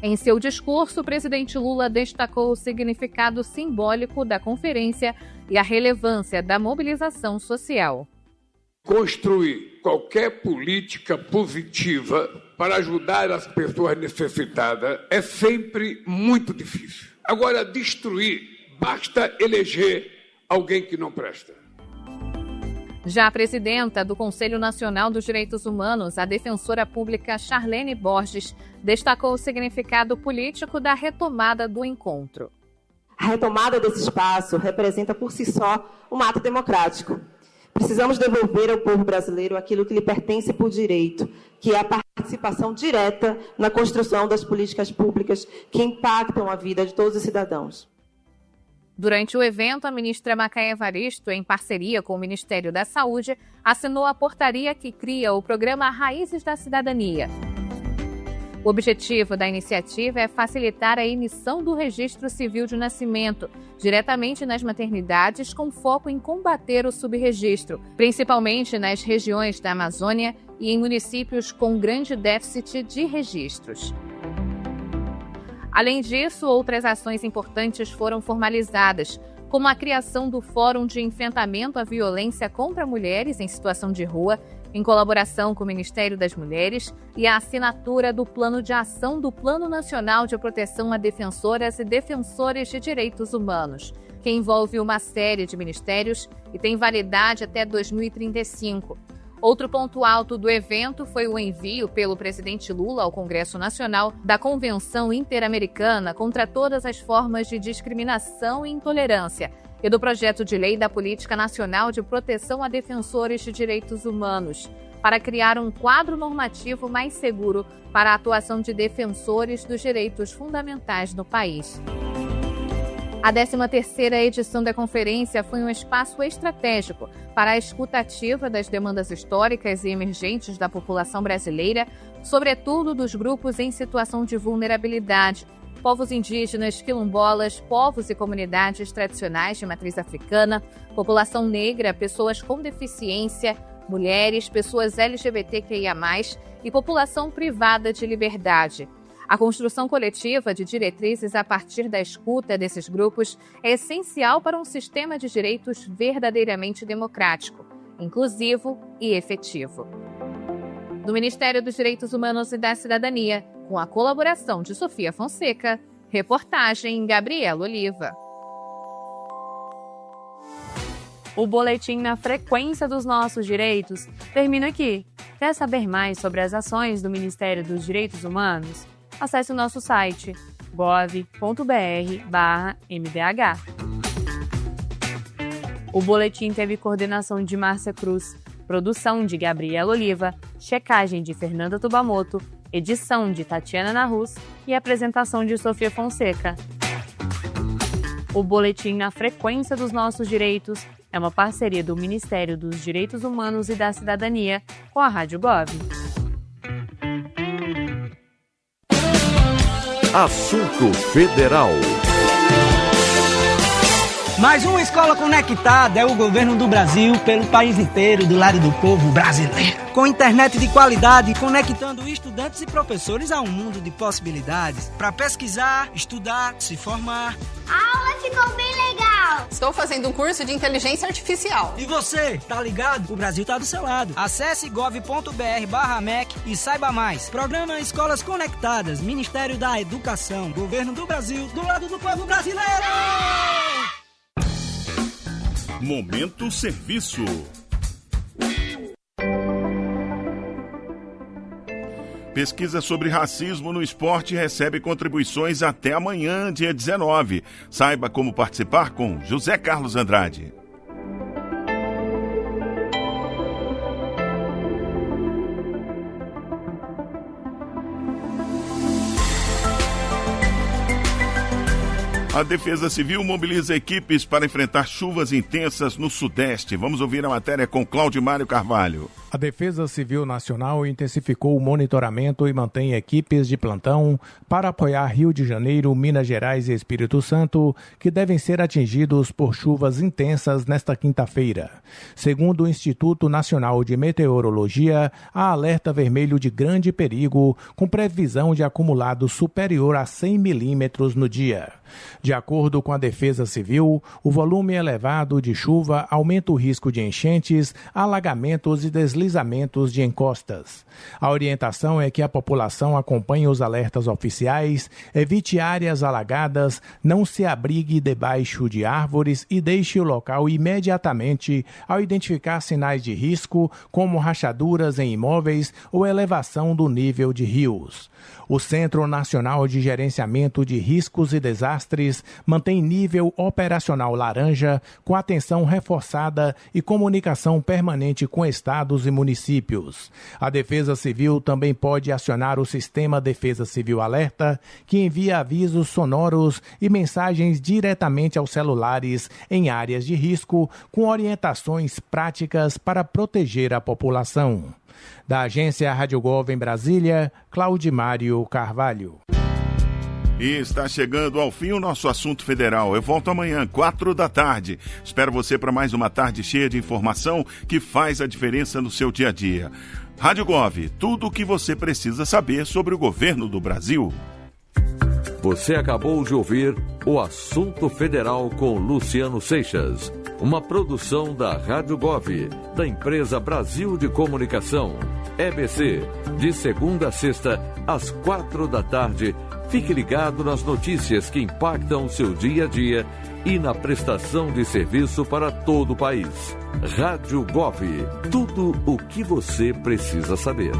Em seu discurso, o presidente Lula destacou o significado simbólico da conferência e a relevância da mobilização social. Construir qualquer política positiva para ajudar as pessoas necessitadas é sempre muito difícil. Agora, destruir, basta eleger alguém que não presta. Já a presidenta do Conselho Nacional dos Direitos Humanos, a defensora pública Charlene Borges, destacou o significado político da retomada do encontro. A retomada desse espaço representa por si só um ato democrático. Precisamos devolver ao povo brasileiro aquilo que lhe pertence por direito, que é a participação direta na construção das políticas públicas que impactam a vida de todos os cidadãos. Durante o evento, a ministra Macaé Evaristo, em parceria com o Ministério da Saúde, assinou a portaria que cria o programa Raízes da Cidadania. O objetivo da iniciativa é facilitar a emissão do registro civil de nascimento, diretamente nas maternidades, com foco em combater o subregistro, principalmente nas regiões da Amazônia e em municípios com grande déficit de registros. Além disso, outras ações importantes foram formalizadas, como a criação do Fórum de Enfrentamento à Violência contra Mulheres em Situação de Rua, em colaboração com o Ministério das Mulheres, e a assinatura do Plano de Ação do Plano Nacional de Proteção a Defensoras e Defensores de Direitos Humanos, que envolve uma série de ministérios e tem validade até 2035. Outro ponto alto do evento foi o envio pelo presidente Lula ao Congresso Nacional da Convenção Interamericana contra todas as formas de discriminação e intolerância e do projeto de lei da Política Nacional de Proteção a Defensores de Direitos Humanos, para criar um quadro normativo mais seguro para a atuação de defensores dos direitos fundamentais no país. A 13ª edição da conferência foi um espaço estratégico para a escuta ativa das demandas históricas e emergentes da população brasileira, sobretudo dos grupos em situação de vulnerabilidade, povos indígenas, quilombolas, povos e comunidades tradicionais de matriz africana, população negra, pessoas com deficiência, mulheres, pessoas LGBTQIA+, e população privada de liberdade. A construção coletiva de diretrizes a partir da escuta desses grupos é essencial para um sistema de direitos verdadeiramente democrático, inclusivo e efetivo. Do Ministério dos Direitos Humanos e da Cidadania, com a colaboração de Sofia Fonseca, reportagem Gabriela Oliva. O boletim Na Frequência dos Nossos Direitos termina aqui. Quer saber mais sobre as ações do Ministério dos Direitos Humanos? Acesse o nosso site gov.br/mdh. O boletim teve coordenação de Márcia Cruz, produção de Gabriela Oliva, checagem de Fernanda Tubamoto, edição de Tatiana Narruz e apresentação de Sofia Fonseca. O boletim Na Frequência dos Nossos Direitos é uma parceria do Ministério dos Direitos Humanos e da Cidadania com a Rádio Gov. Assunto Federal. Mais uma escola conectada é o governo do Brasil pelo país inteiro, do lado do povo brasileiro. Com internet de qualidade, conectando estudantes e professores a um mundo de possibilidades. Para pesquisar, estudar, se formar. A aula ficou bem legal. Estou fazendo um curso de inteligência artificial. E você, tá ligado? O Brasil tá do seu lado. Acesse gov.br/MEC e saiba mais. Programa Escolas Conectadas, Ministério da Educação, Governo do Brasil, do lado do povo brasileiro! Momento Serviço. Pesquisa sobre racismo no esporte recebe contribuições até amanhã, dia 19. Saiba como participar com José Carlos Andrade. A Defesa Civil mobiliza equipes para enfrentar chuvas intensas no Sudeste. Vamos ouvir a matéria com Cláudio Mário Carvalho. A Defesa Civil Nacional intensificou o monitoramento e mantém equipes de plantão para apoiar Rio de Janeiro, Minas Gerais e Espírito Santo, que devem ser atingidos por chuvas intensas nesta quinta-feira. Segundo o Instituto Nacional de Meteorologia, há alerta vermelho de grande perigo, com previsão de acumulado superior a 100 milímetros no dia. De acordo com a Defesa Civil, o volume elevado de chuva aumenta o risco de enchentes, alagamentos e deslizamentos de encostas. A orientação é que a população acompanhe os alertas oficiais, evite áreas alagadas, não se abrigue debaixo de árvores e deixe o local imediatamente ao identificar sinais de risco, como rachaduras em imóveis ou elevação do nível de rios. O Centro Nacional de Gerenciamento de Riscos e Desastres celulares mantém nível operacional laranja, com atenção reforçada e comunicação permanente com estados e municípios. A Defesa Civil também pode acionar o Sistema Defesa Civil Alerta, que envia avisos sonoros e mensagens diretamente aos celulares em áreas de risco, com orientações práticas para proteger a população. Da agência Rádio Gov em Brasília, Claudimário Carvalho. E está chegando ao fim o nosso assunto federal. Eu volto amanhã, 16h. Espero você para mais uma tarde cheia de informação que faz a diferença no seu dia a dia. Rádio Gov, tudo o que você precisa saber sobre o governo do Brasil. Você acabou de ouvir o Assunto Federal com Luciano Seixas. Uma produção da Rádio Gov, da empresa Brasil de Comunicação, EBC, de segunda a sexta, às 16h. Fique ligado nas notícias que impactam o seu dia a dia e na prestação de serviço para todo o país. Rádio Gov, tudo o que você precisa saber.